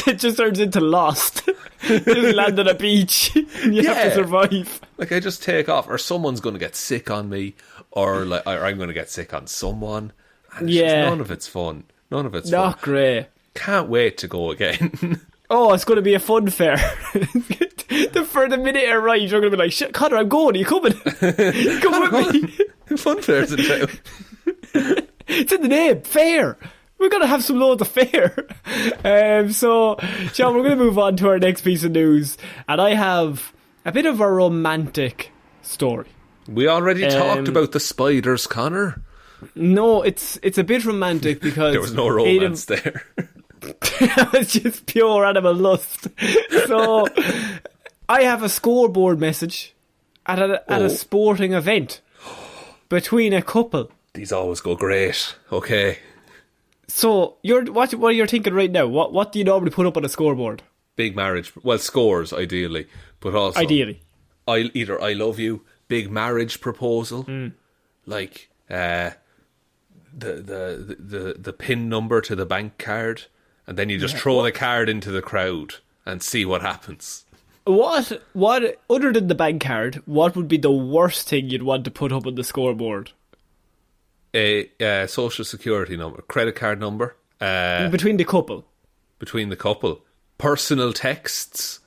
Speaker 1: It just turns into Lost. You land on a beach and you have to survive.
Speaker 2: I just take off, or someone's going to get sick on me, or I'm going to get sick on someone. And none of it's fun. None of it's
Speaker 1: not
Speaker 2: fun.
Speaker 1: Great.
Speaker 2: Can't wait to go again.
Speaker 1: Oh, it's going to be a fun fair. For the minute I arrive, you're going to be like, shit, Connor, I'm going. Are you coming? Come with me.
Speaker 2: Fun fair's in town.
Speaker 1: It's in the name. Fair. We're going to have some loads of fair. So, Shaun, we're going to move on to our next piece of news. And I have a bit of a romantic story.
Speaker 2: We already talked about the spiders, Connor.
Speaker 1: No, it's a bit romantic because...
Speaker 2: There was no romance there.
Speaker 1: It's just pure animal lust. So, I have a scoreboard message at a sporting event between a couple.
Speaker 2: These always go great. Okay.
Speaker 1: So what are you thinking right now? What do you normally put up on a scoreboard?
Speaker 2: Big marriage. Well, scores, ideally. But also...
Speaker 1: Ideally.
Speaker 2: Either I love you, big marriage proposal, like the PIN number to the bank card, and then you just throw the card into the crowd and see what happens.
Speaker 1: What other than the bank card, what would be the worst thing you'd want to put up on the scoreboard?
Speaker 2: A social security number, credit card number.
Speaker 1: Between the couple.
Speaker 2: Personal texts.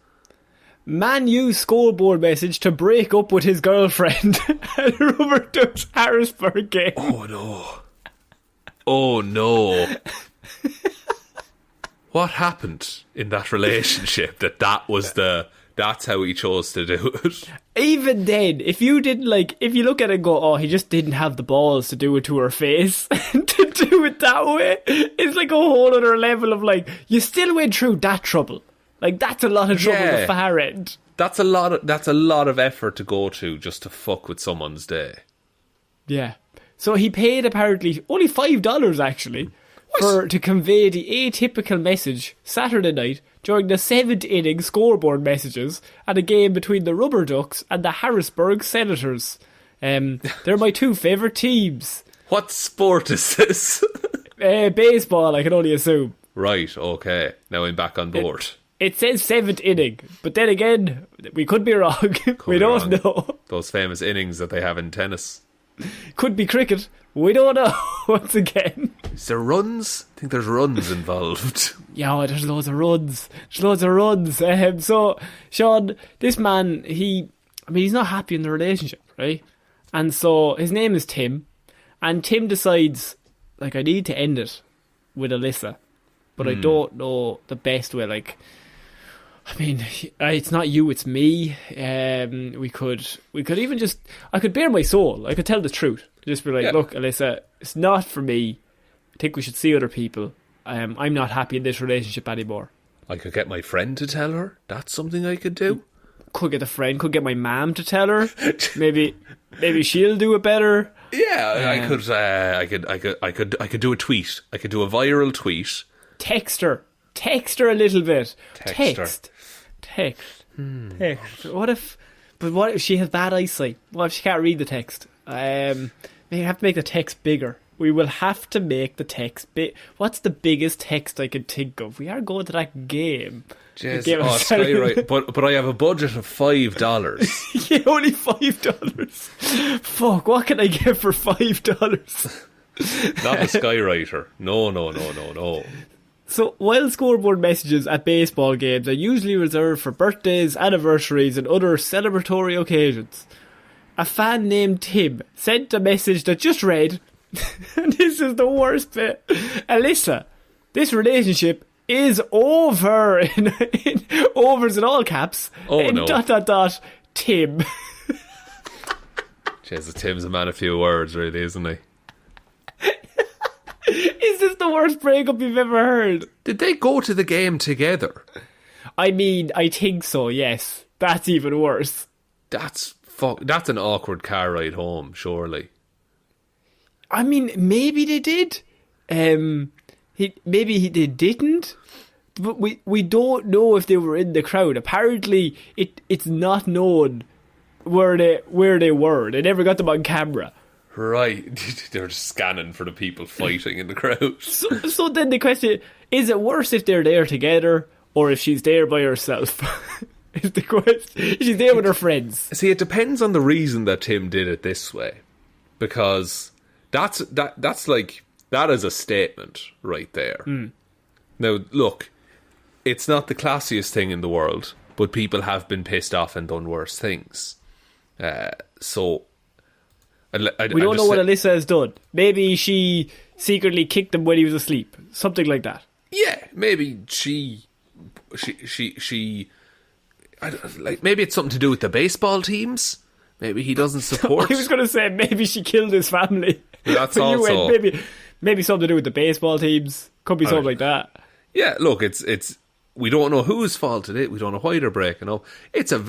Speaker 1: Man used scoreboard message to break up with his girlfriend at Rubber Ducks Harrisburg game.
Speaker 2: Oh no. What happened in that relationship that's how he chose to do it?
Speaker 1: Even then, if you look at it and go, oh, he just didn't have the balls to do it to her face, to do it that way, it's like a whole other level of like, you still went through that trouble. Like, that's a lot of trouble at the far end. That's
Speaker 2: a lot of effort to go to just to fuck with someone's day.
Speaker 1: Yeah. So he paid apparently only $5 actually to convey the atypical message Saturday night during the 7th inning scoreboard messages at a game between the Rubber Ducks and the Harrisburg Senators. They're my two favourite teams.
Speaker 2: What sport is this?
Speaker 1: Baseball, I can only assume.
Speaker 2: Right, okay. Now I'm back on board.
Speaker 1: It says 7th inning, but then again, we could be wrong. We don't know.
Speaker 2: Those famous innings that they have in tennis.
Speaker 1: Could be cricket. We don't know, once again.
Speaker 2: Is there runs? I think there's runs involved.
Speaker 1: Yeah, there's loads of runs. So, Shaun, this man, he's not happy in the relationship, right? And so, his name is Tim. And Tim decides, like, I need to end it with Alyssa. But I don't know the best way, like... I mean, it's not you, it's me. We could even just... I could bare my soul. I could tell the truth. Just be like, look, Alyssa, it's not for me. I think we should see other people. I'm not happy in this relationship anymore.
Speaker 2: I could get my friend to tell her. That's something I could do.
Speaker 1: Could get a friend. Could get my mum to tell her. Maybe she'll do it better.
Speaker 2: Yeah, I could do a tweet. I could do a viral tweet.
Speaker 1: Text her a little bit. Text. What if she has bad eyesight? What if she can't read the text? We have to make the text bigger. We will have to make the text big. What's the biggest text I could think of? We are going to that game.
Speaker 2: Skywrite. But I have a budget of $5.
Speaker 1: Yeah, only $5. Fuck, what can I get for $5?
Speaker 2: Not a skywriter. No.
Speaker 1: So, while scoreboard messages at baseball games are usually reserved for birthdays, anniversaries and other celebratory occasions, a fan named Tim sent a message that just read, and this is the worst bit, Alyssa, this relationship is over, in overs in all caps, Tim.
Speaker 2: Jesus, Tim's a man of few words, really, isn't he?
Speaker 1: Is this the worst breakup you've ever heard?
Speaker 2: Did they go to the game together?
Speaker 1: I mean, I think so, yes. That's even worse.
Speaker 2: That's an awkward car ride home, surely.
Speaker 1: I mean, maybe they did. Maybe they didn't. But we don't know if they were in the crowd. Apparently, it's not known where they were. They never got them on camera.
Speaker 2: Right, they're just scanning for the people fighting in the crowd.
Speaker 1: So then the question, is it worse if they're there together or if she's there by herself? Is the question. She's there with her friends.
Speaker 2: See, it depends on the reason that Tim did it this way. Because that's like, that is a statement right there. Now, look, it's not the classiest thing in the world, but people have been pissed off and done worse things. So...
Speaker 1: we don't know what Alyssa has done. Maybe she secretly kicked him when he was asleep. Something like that.
Speaker 2: Yeah, maybe she maybe it's something to do with the baseball teams. Maybe he doesn't support.
Speaker 1: I was going to say maybe she killed his family.
Speaker 2: That's also
Speaker 1: maybe something to do with the baseball teams. Could be something like that.
Speaker 2: Yeah, look, it's we don't know whose fault it is. We don't know why they're breaking up. Tim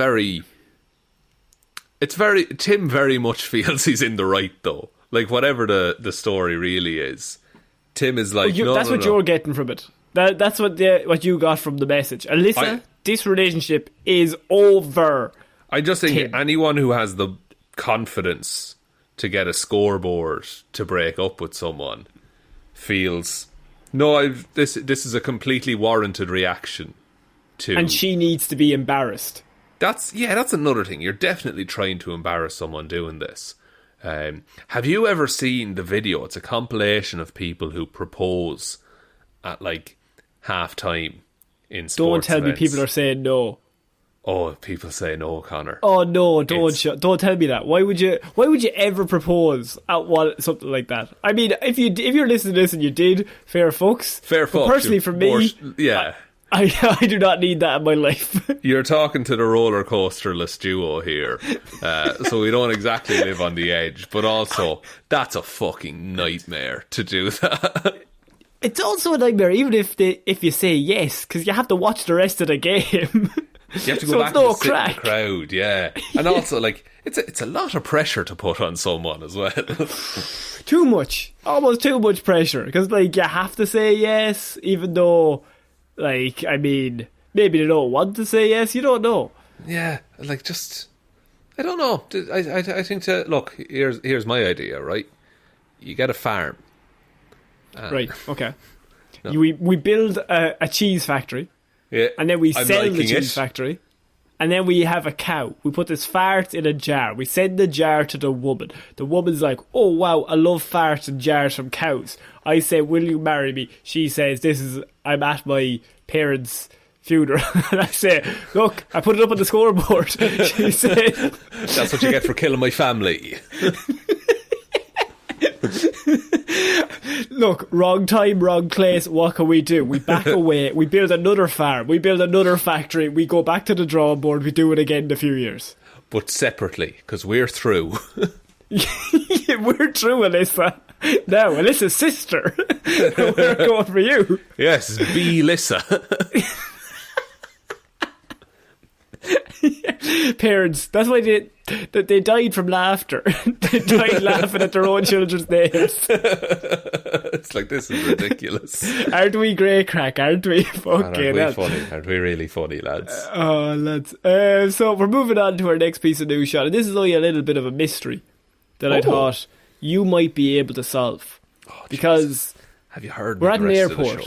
Speaker 2: very much feels he's in the right, though. Like, whatever the story really is, Tim is like,
Speaker 1: that's what you're getting from it. That's what you got from the message. Alyssa, this relationship is over.
Speaker 2: I just think
Speaker 1: Tim.
Speaker 2: anyone who has the confidence to get a scoreboard to break up with someone feels, this is a completely warranted reaction to...
Speaker 1: And she needs to be embarrassed.
Speaker 2: That's another thing. You're definitely trying to embarrass someone doing this. Have you ever seen the video? It's a compilation of people who propose at like half time in sports
Speaker 1: Don't tell
Speaker 2: events.
Speaker 1: me people are saying no.
Speaker 2: Oh, people say no, Connor.
Speaker 1: Oh no! Don't tell me that. Why would you ever propose at something like that? I mean, if you're listening to this and you did, fair fucks.
Speaker 2: Fair
Speaker 1: but
Speaker 2: fucks.
Speaker 1: Personally, for me,
Speaker 2: yeah.
Speaker 1: I do not need that in my life.
Speaker 2: You're talking to the roller coasterless duo here, so we don't exactly live on the edge. But also, that's a fucking nightmare to do that.
Speaker 1: It's also a nightmare, even if you say yes, because you have to watch the rest of the game.
Speaker 2: You have to go
Speaker 1: so
Speaker 2: back and sit in the crowd, yeah. And also, like, it's a lot of pressure to put on someone as well.
Speaker 1: Too much, almost too much pressure, because like you have to say yes, even though, like, I mean, maybe they don't want to say yes. You don't know.
Speaker 2: Yeah, like, just I don't know. I think look. Here's my idea. Right, you get a farm.
Speaker 1: Right. Okay. No. We build a cheese factory.
Speaker 2: Yeah,
Speaker 1: and then we sell the cheese factory. And then we have a cow. We put this fart in a jar. We send the jar to the woman. The woman's like, oh wow, I love farts and jars from cows. I say, will you marry me? She says, I'm at my parents' funeral. And I say, look, I put it up on the scoreboard. She said,
Speaker 2: that's what you get for killing my family.
Speaker 1: Look, wrong time, wrong place. What can we do? We back away. We build another farm. We build another factory. We go back to the drawing board. We do it again in a few years.
Speaker 2: But separately, because we're through.
Speaker 1: We're through, Alyssa. Now, Alyssa's sister. We're going for you.
Speaker 2: Yes, be Alyssa.
Speaker 1: Parents, that's why they died from laughter. They died laughing at their own children's names.
Speaker 2: It's like, this is ridiculous.
Speaker 1: Aren't we great crack? Aren't we? Fucking
Speaker 2: aren't we funny? Aren't we really funny, lads?
Speaker 1: Oh, lads. So we're moving on to our next piece of news, Shaun, and this is only a little bit of a mystery that I thought you might be able to solve.
Speaker 2: Oh,
Speaker 1: because
Speaker 2: have you heard?
Speaker 1: We're at an airport.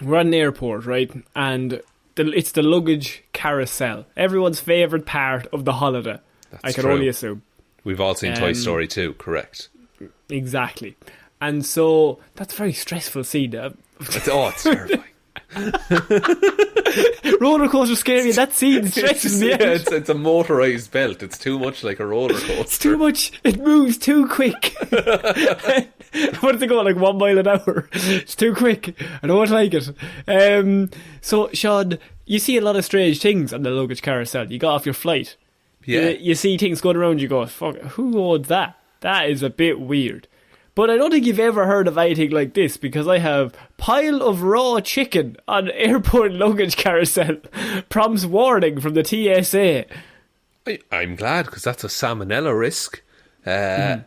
Speaker 1: We're at an airport, right? And it's the luggage carousel. Everyone's favourite part of the holiday.
Speaker 2: That's
Speaker 1: I can
Speaker 2: true.
Speaker 1: only assume.
Speaker 2: We've all seen Toy Story 2, correct?
Speaker 1: Exactly. And so that's a very stressful scene.
Speaker 2: It's terrifying.
Speaker 1: Roller coaster scary. That scene stresses me out.
Speaker 2: It's a motorised belt. It's too much like a roller coaster.
Speaker 1: It's too much. It moves too quick. What did they go, like 1 mile an hour? It's too quick. I don't like it. So, Shaun, you see a lot of strange things on the luggage carousel. You got off your flight.
Speaker 2: Yeah.
Speaker 1: You see things going around. You go, fuck, who owns that? That is a bit weird. But I don't think you've ever heard of anything like this, because I have pile of raw chicken on airport luggage carousel. Prompts warning from the TSA.
Speaker 2: I'm glad, because that's a salmonella risk. Here's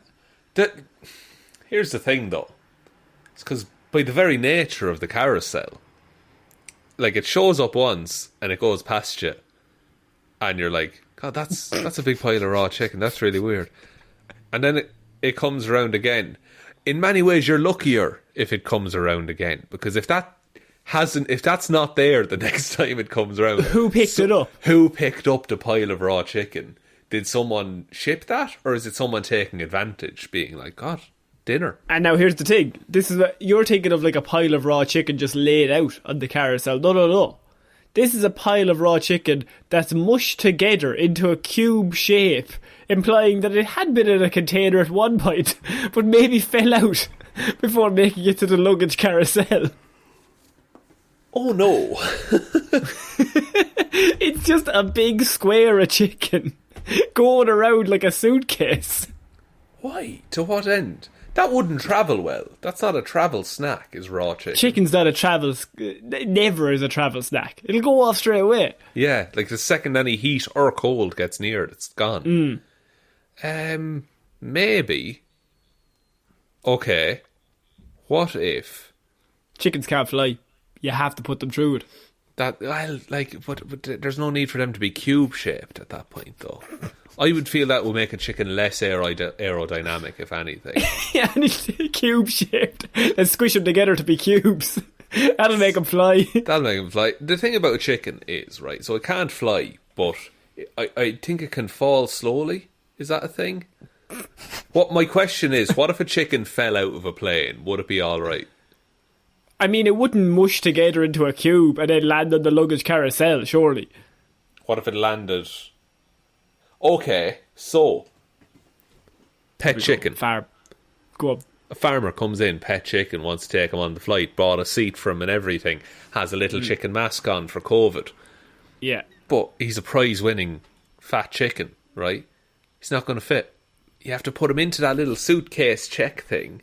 Speaker 2: the thing, though. It's because by the very nature of the carousel, like, it shows up once and it goes past you, and you're like, God, that's a big pile of raw chicken. That's really weird. And then it comes around again. In many ways, you're luckier if it comes around again, because if that's not there the next time it comes around,
Speaker 1: who picked it up?
Speaker 2: Who picked up the pile of raw chicken? Did someone ship that, or is it someone taking advantage, being like, God, dinner?
Speaker 1: And now here's the thing: this is you're thinking of, like, a pile of raw chicken just laid out on the carousel. No. This is a pile of raw chicken that's mushed together into a cube shape, implying that it had been in a container at one point, but maybe fell out before making it to the luggage carousel.
Speaker 2: Oh no.
Speaker 1: It's just a big square of chicken going around like a suitcase.
Speaker 2: Why? To what end? That wouldn't travel well. That's not a travel snack, is raw chicken.
Speaker 1: Chicken's not a travel... never is a travel snack. It'll go off straight away.
Speaker 2: Yeah, like the second any heat or cold gets near it, it's gone. Maybe. Okay. what if
Speaker 1: Chickens can't fly. You have to put them through it.
Speaker 2: but there's no need for them to be cube shaped at that point, though. I would feel that would make a chicken less aerodynamic, if anything.
Speaker 1: Yeah, and it's cube shaped. And squish them together to be cubes. That'll make them fly.
Speaker 2: That'll make them fly. The thing about a chicken is, right, so it can't fly, but I think it can fall slowly. Is that a thing? What my question is, what if a chicken fell out of a plane? Would it be alright?
Speaker 1: I mean, it wouldn't mush together into a cube and then land on the luggage carousel, surely.
Speaker 2: What if it landed... Okay, so... Pet chicken.
Speaker 1: Go on.
Speaker 2: A farmer comes in, pet chicken, wants to take him on the flight, bought a seat for him and everything, has a little chicken mask on for COVID.
Speaker 1: Yeah.
Speaker 2: But he's a prize-winning fat chicken, right? He's not going to fit. You have to put him into that little suitcase check thing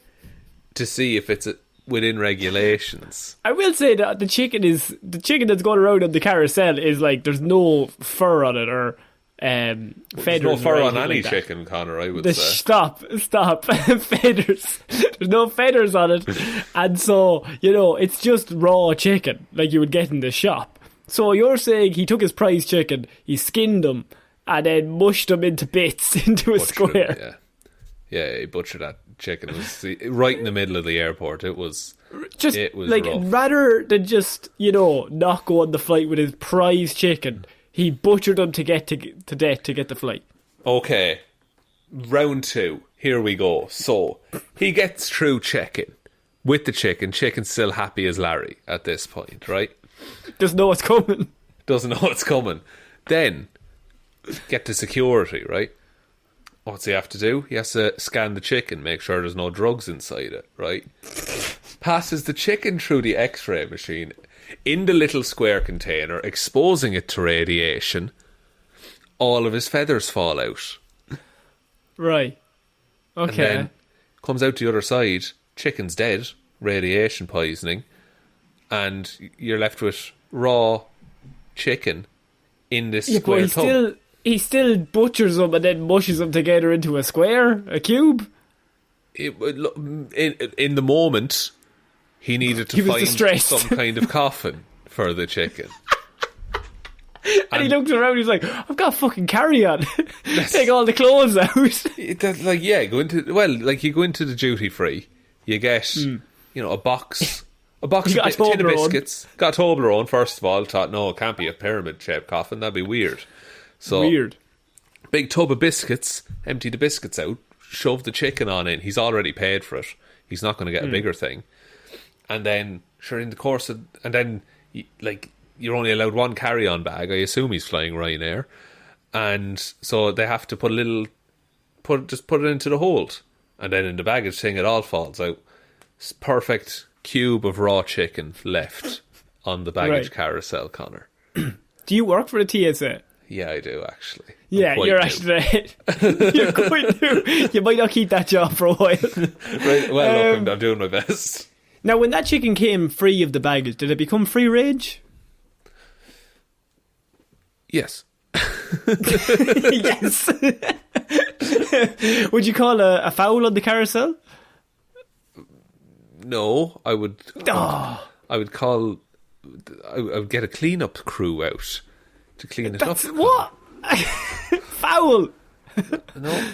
Speaker 2: to see if it's within regulations.
Speaker 1: I will say that the chicken that's going around on the carousel is like, there's no fur on it or feathers.
Speaker 2: There's no fur on any
Speaker 1: like
Speaker 2: chicken, Connor, I would say.
Speaker 1: Stop. Feathers. There's no feathers on it. And so, it's just raw chicken like you would get in the shop. So you're saying he took his prize chicken, he skinned them, and then mushed them into bits into a square.
Speaker 2: Yeah, he butchered that chicken. It was right in the middle of the airport. It was like rough.
Speaker 1: Rather than just not go on the flight with his prize chicken, he butchered them to get to death to get the flight.
Speaker 2: Okay, round 2. Here we go. So he gets through checking with the chicken. Chicken's still happy as Larry at this point, right?
Speaker 1: Doesn't know what's coming.
Speaker 2: Then get to security, right? What's he have to do? He has to scan the chicken, make sure there's no drugs inside it, right? Passes the chicken through the X-ray machine in the little square container, exposing it to radiation. All of his feathers fall out.
Speaker 1: Right. Okay.
Speaker 2: And then comes out the other side, chicken's dead, radiation poisoning, and you're left with raw chicken in this square tub.
Speaker 1: He still butchers them and then mushes them together into a square, a cube.
Speaker 2: In the moment, he needed to find some kind of coffin for the chicken.
Speaker 1: And he looks around, he's like, I've got a fucking carry-on. Take all the clothes out.
Speaker 2: You go into the duty-free, you get, a box of tin of biscuits. Got a Toblerone, first of all. Thought, no, it can't be a pyramid-shaped coffin, that'd be weird. So,
Speaker 1: weird.
Speaker 2: Big tub of biscuits, empty the biscuits out, shove the chicken on in. He's already paid for it. He's not going to get a bigger thing. And then, in the course of... And then, you're only allowed one carry-on bag. I assume he's flying Ryanair. And so they have to put it into the hold. And then in the baggage thing, it all falls out. It's perfect cube of raw chicken left on the baggage carousel, Connor.
Speaker 1: Do you work for the TSA?
Speaker 2: Yeah, I do, actually.
Speaker 1: Yeah, you're actually... You're quite new. You might not keep that job for a while.
Speaker 2: Right, well, look, I'm doing my best.
Speaker 1: Now, when that chicken came free of the baggage, did it become free range?
Speaker 2: Yes.
Speaker 1: Yes. Would you call a foul on the carousel?
Speaker 2: No, I would get a clean-up crew out to clean it up.
Speaker 1: What? Foul.
Speaker 2: No,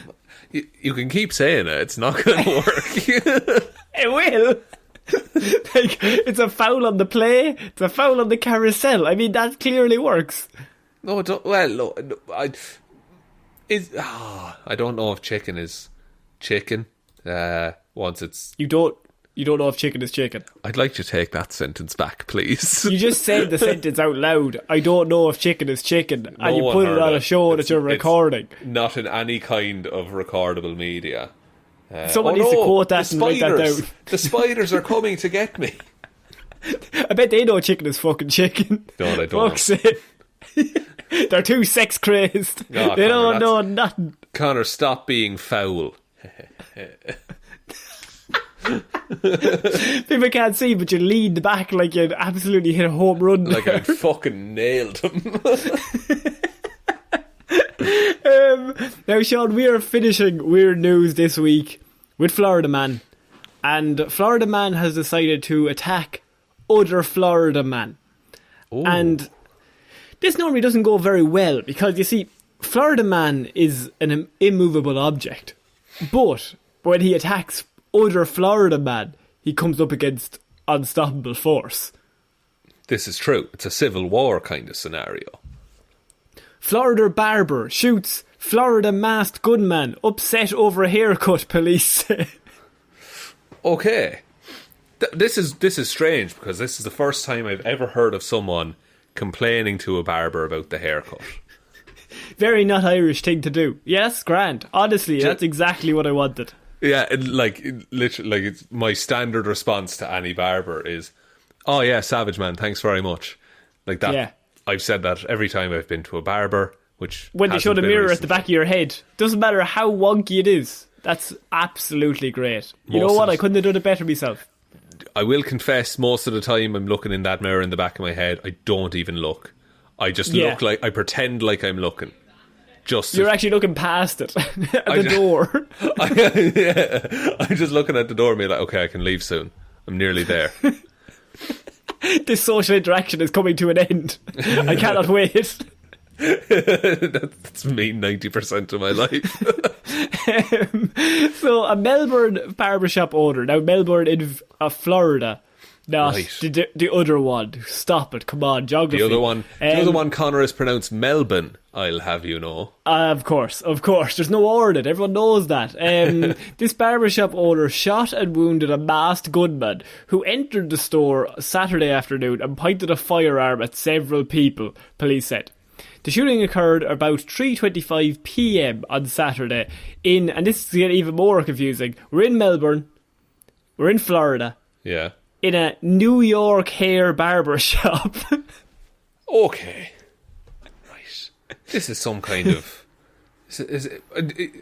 Speaker 2: you can keep saying it. It's not going to work.
Speaker 1: It will. It's a foul on the play. It's a foul on the carousel. I mean, that clearly works.
Speaker 2: No, I don't know if chicken is chicken. Once it's
Speaker 1: You don't know if chicken is chicken.
Speaker 2: I'd like to take that sentence back, please.
Speaker 1: You just said the sentence out loud. I don't know if chicken is chicken. And you put it on a show that you're recording.
Speaker 2: Not in any kind of recordable media.
Speaker 1: Someone needs to quote that and write that down.
Speaker 2: The spiders are coming to get me.
Speaker 1: I bet they know chicken is fucking chicken.
Speaker 2: No, they don't.
Speaker 1: Fuck's sake. They're too sex crazed.
Speaker 2: Oh,
Speaker 1: they don't know nothing.
Speaker 2: Connor, stop being foul.
Speaker 1: People can't see, but you leaned back like you absolutely hit a home run.
Speaker 2: Like I fucking nailed him.
Speaker 1: Now, Shaun, we are finishing Weird News this week with Florida Man. and Florida man has decided to attack other Florida man.
Speaker 2: Ooh.
Speaker 1: And this normally doesn't go very well because, you see, Florida man is an immovable object. But when he attacks other Florida man, he comes up against unstoppable force.
Speaker 2: This is true. It's a civil war kind of scenario.
Speaker 1: Florida barber shoots Florida masked gunman upset over haircut, police say.
Speaker 2: Okay. This is strange because this is the first time I've ever heard of someone complaining to a barber about the haircut.
Speaker 1: Very not Irish thing to do. Yes, grand. Honestly, that's exactly what I wanted.
Speaker 2: Yeah, literally, it's my standard response to any barber is, "Oh yeah, savage man, thanks very much." Like that. Yeah. I've said that every time I've been to a barber, which
Speaker 1: when they show the mirror at the back of your head, doesn't matter how wonky it is. That's absolutely great. You know what? I couldn't have done it better myself.
Speaker 2: I will confess, most of the time I'm looking in that mirror in the back of my head, I don't even look. I just look like, I pretend like I'm looking. You're actually looking past it at the door. I'm just looking at the door and being like, okay, I can leave soon. I'm nearly there.
Speaker 1: This social interaction is coming to an end. I cannot wait.
Speaker 2: That's me 90% of my life.
Speaker 1: So a Melbourne barbershop owner, now Melbourne in Florida, not right. the other one. Stop it, come on, geography.
Speaker 2: The other one, Connor, is pronounced Melbourne, I'll have you know.
Speaker 1: Of course, there's no R in it, everyone knows that. This barbershop owner shot and wounded a masked gunman who entered the store Saturday afternoon and pointed a firearm at several people, police said. The shooting occurred about 3:25 p.m. on Saturday and this is getting even more confusing, we're in Melbourne, we're in Florida.
Speaker 2: Yeah.
Speaker 1: In a New York hair barber shop.
Speaker 2: Okay. Right. This is some kind of...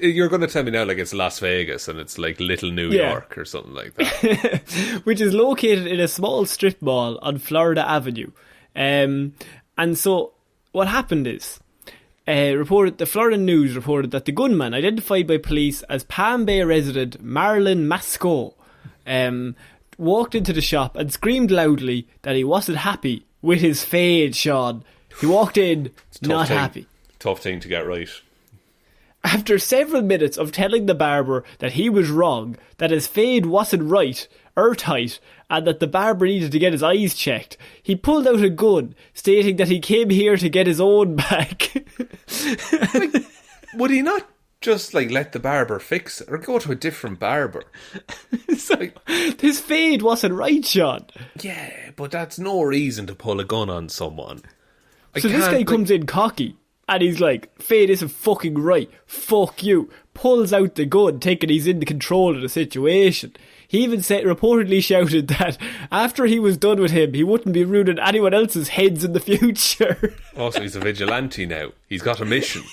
Speaker 2: you're going to tell me now like it's Las Vegas and it's like Little New York or something like that.
Speaker 1: Which is located in a small strip mall on Florida Avenue. And so what happened is... the Florida News reported that the gunman, identified by police as Palm Bay resident Marlon Masco, walked into the shop and screamed loudly that he wasn't happy with his fade, Shaun. He walked in not happy.
Speaker 2: Tough thing to get right.
Speaker 1: After several minutes of telling the barber that he was wrong, that his fade wasn't right or tight, and that the barber needed to get his eyes checked, he pulled out a gun, stating that he came here to get his own back.
Speaker 2: Would he not just let the barber fix it or go to a different barber?
Speaker 1: His fade wasn't right, Shaun.
Speaker 2: Yeah, but that's no reason to pull a gun on someone.
Speaker 1: So this guy comes in cocky and he's like, fade isn't fucking right, fuck you, pulls out the gun thinking he's in control of the situation. He even reportedly shouted that after he was done with him, he wouldn't be ruining anyone else's heads in the future.
Speaker 2: Also, he's a vigilante now. He's got a mission.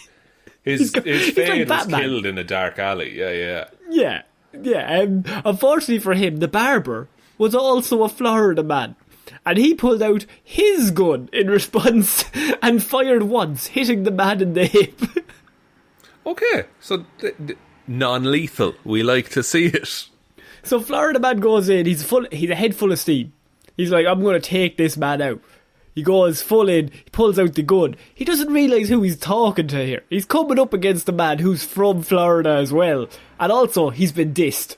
Speaker 2: His fade was killed in a dark alley. Yeah.
Speaker 1: Unfortunately for him, the barber was also a Florida man. And he pulled out his gun in response and fired once, hitting the man in the hip.
Speaker 2: Okay, so non-lethal. We like to see it.
Speaker 1: So Florida man goes in, he's a head full of steam. He's like, I'm going to take this man out. He goes full in, he pulls out the gun. He doesn't realise who he's talking to here. He's coming up against a man who's from Florida as well. And also, he's been dissed.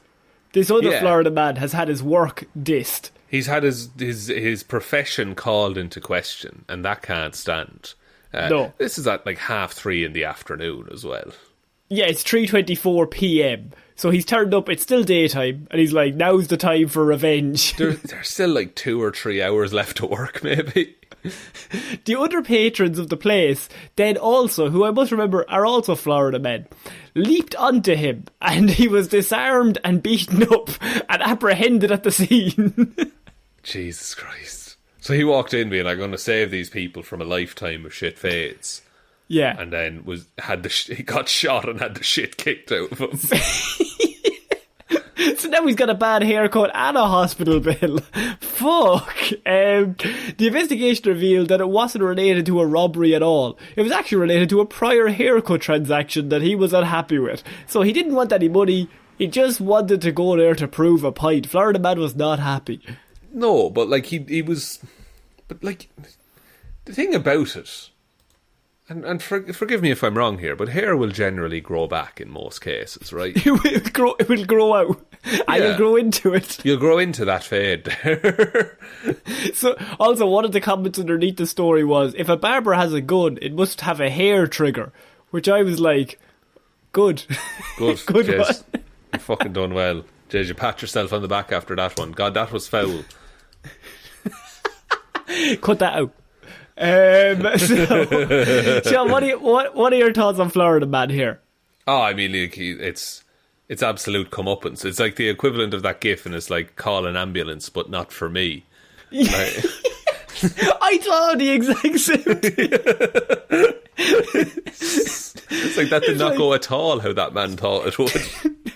Speaker 1: This other Florida man has had his work dissed.
Speaker 2: He's had his profession called into question, and that can't stand.
Speaker 1: No.
Speaker 2: This is at 3:30 in the afternoon as well.
Speaker 1: Yeah, it's 3:24 p.m. So he's turned up, it's still daytime, and he's like, now's the time for revenge.
Speaker 2: There's still 2 or 3 hours left to work, maybe.
Speaker 1: The other patrons of the place, then also, who I must remember are also Florida men, leaped onto him, and he was disarmed and beaten up and apprehended at the scene.
Speaker 2: Jesus Christ. So he walked in being like, I'm going to save these people from a lifetime of shit fades.
Speaker 1: Yeah.
Speaker 2: And then he got shot and had the shit kicked out of him.
Speaker 1: So now he's got a bad haircut and a hospital bill. Fuck. The investigation revealed that it wasn't related to a robbery at all. It was actually related to a prior haircut transaction that he was unhappy with. So he didn't want any money. He just wanted to go there to prove a point. Florida Man was not happy.
Speaker 2: No, but like he was, but like the thing about it, and forgive me if I'm wrong here, but hair will generally grow back in most cases, right?
Speaker 1: It will grow out, and you'll grow into it.
Speaker 2: You'll grow into that fade there.
Speaker 1: So, also, one of the comments underneath the story was, if a barber has a gun, it must have a hair trigger, which I was like, good. Good
Speaker 2: Jez,
Speaker 1: one.
Speaker 2: you fucking done well. Jez, you pat yourself on the back after that one. God, that was foul.
Speaker 1: Cut that out. Shaun, what are your thoughts on Florida Man here?
Speaker 2: Oh, I mean, like, it's absolute comeuppance. It's like the equivalent of that gif, and it's like, call an ambulance, but not for me. Like,
Speaker 1: I thought the exact same thing.
Speaker 2: It's like that did not go at all how that man thought it would.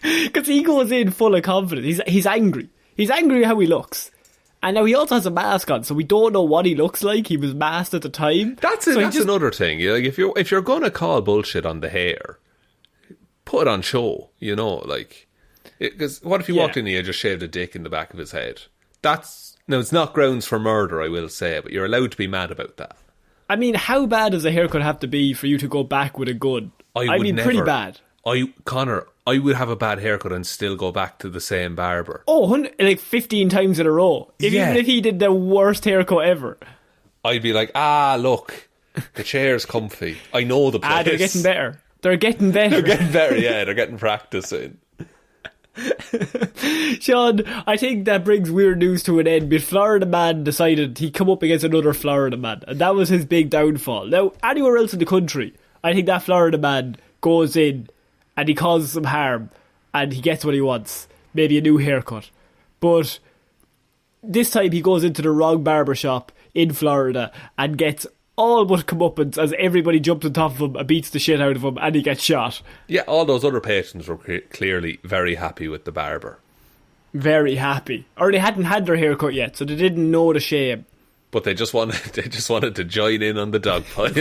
Speaker 1: Because he goes in full of confidence. He's angry. He's angry how he looks. And now he also has a mask on, so we don't know what he looks like. He was masked at the time.
Speaker 2: That's another thing. Like, if you're going to call bullshit on the hair, put it on show. You know, like, because what if he walked in here and just shaved a dick in the back of his head? Now it's not grounds for murder, I will say, but you're allowed to be mad about that.
Speaker 1: I mean, how bad does a haircut have to be for you to go back with a gun? I mean, pretty bad.
Speaker 2: Connor, I would have a bad haircut and still go back to the same barber.
Speaker 1: Oh, like 15 times in a row. Even if he did the worst haircut ever.
Speaker 2: I'd be like, look, the chair's comfy. I know the place.
Speaker 1: They're getting better. They're getting better,
Speaker 2: yeah. They're getting practice in.
Speaker 1: Shaun, I think that brings weird news to an end. But Florida Man decided he'd come up against another Florida Man, and that was his big downfall. Now, anywhere else in the country, I think that Florida Man goes in and he causes some harm and he gets what he wants, maybe a new haircut. But this time he goes into the wrong barber shop in Florida and gets all but comeuppance as everybody jumps on top of him and beats the shit out of him, and he gets shot.
Speaker 2: Yeah, all those other patrons were clearly very happy with the barber.
Speaker 1: Very happy. Or they hadn't had their haircut yet, so they didn't know the shame.
Speaker 2: But they just wanted to join in on the dog pile.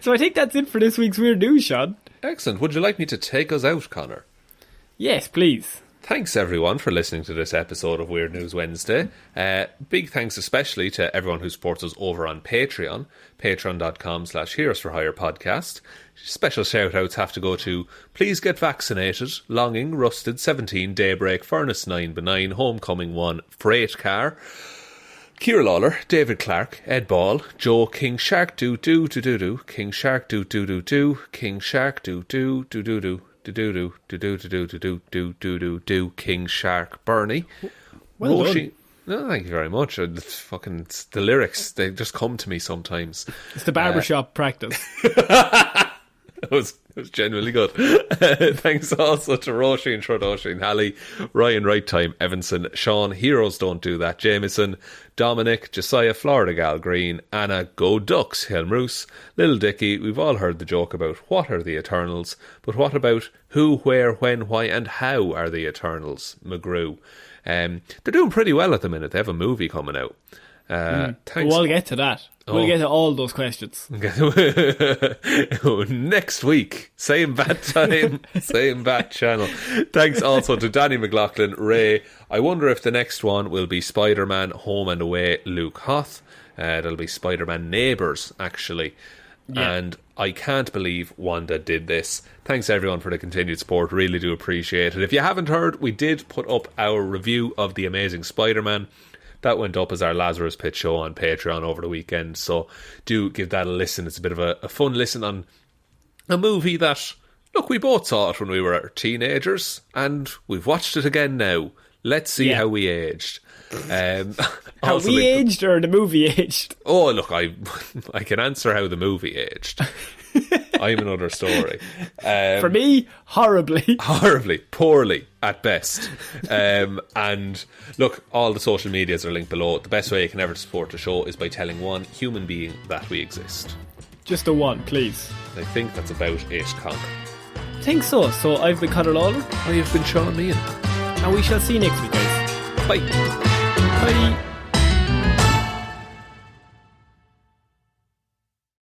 Speaker 1: So I think that's it for this week's Weird News, Shaun.
Speaker 2: Excellent. Would you like me to take us out, Connor?
Speaker 1: Yes, please.
Speaker 2: Thanks everyone for listening to this episode of Weird News Wednesday. Big thanks especially to everyone who supports us over on Patreon, patreon.com/Heroes for Hire podcast. Special shout outs have to go to Please Get Vaccinated, Longing, Rusted 17, Daybreak, Furnace 9, Benign, Homecoming 1, Freight Car, Ciara Lawler, David Clarke, Ed Ball, Joe, King Shark do do do do do, King Shark do do do do, King Shark do do do do do. Do King Shark Bernie.
Speaker 1: Well
Speaker 2: Róisín. No, thank you very much. It's the lyrics, they just come to me sometimes.
Speaker 1: It's the barbershop practice.
Speaker 2: It was genuinely good. Thanks also to Róisín, Schrödóisìn, Hally, Ryan Right Time, Evanson, Shaun, Heroes Don't Do That, Jamieson, Dominic, Jessiah, Florida Gal Green, Anna, Go Ducks, Hjelmroos, Lil Dicky. We've all heard the joke about what are the Eternals, but what about who, where, when, why and how are the Eternals? McGrew. They're doing pretty well at the minute. They have a movie coming out. Thanks.
Speaker 1: We'll get to that. We'll get to all those questions.
Speaker 2: Next week, same bad time, same bad channel. Thanks also to Danny McLaughlin, Ray. I wonder if the next one will be Spiderman Home and Away, Luke Hoth. It'll be Spider-Man Neighbours, actually. Yeah. And I can't believe Wanda did this. Thanks everyone for the continued support. Really do appreciate it. If you haven't heard, we did put up our review of The Amazing Spider-Man. That went up as our Lazarus Pit show on Patreon over the weekend, so do give that a listen. It's a bit of a fun listen on a movie that, look, we both saw it when we were teenagers, and we've watched it again now. Let's see how we aged.
Speaker 1: How we aged or the movie aged?
Speaker 2: Oh, look, I can answer how the movie aged. I'm another story.
Speaker 1: For me, horribly.
Speaker 2: Horribly. Poorly, at best. And look, all the social medias are linked below. The best way you can ever support the show is by telling one human being that we exist.
Speaker 1: Just a one, please.
Speaker 2: I think that's about it, Connor.
Speaker 1: I think so. So I've been Ciara Lawler.
Speaker 2: I have been Shaun Meehan.
Speaker 1: And we shall see you next week, guys.
Speaker 2: Bye.
Speaker 1: Bye.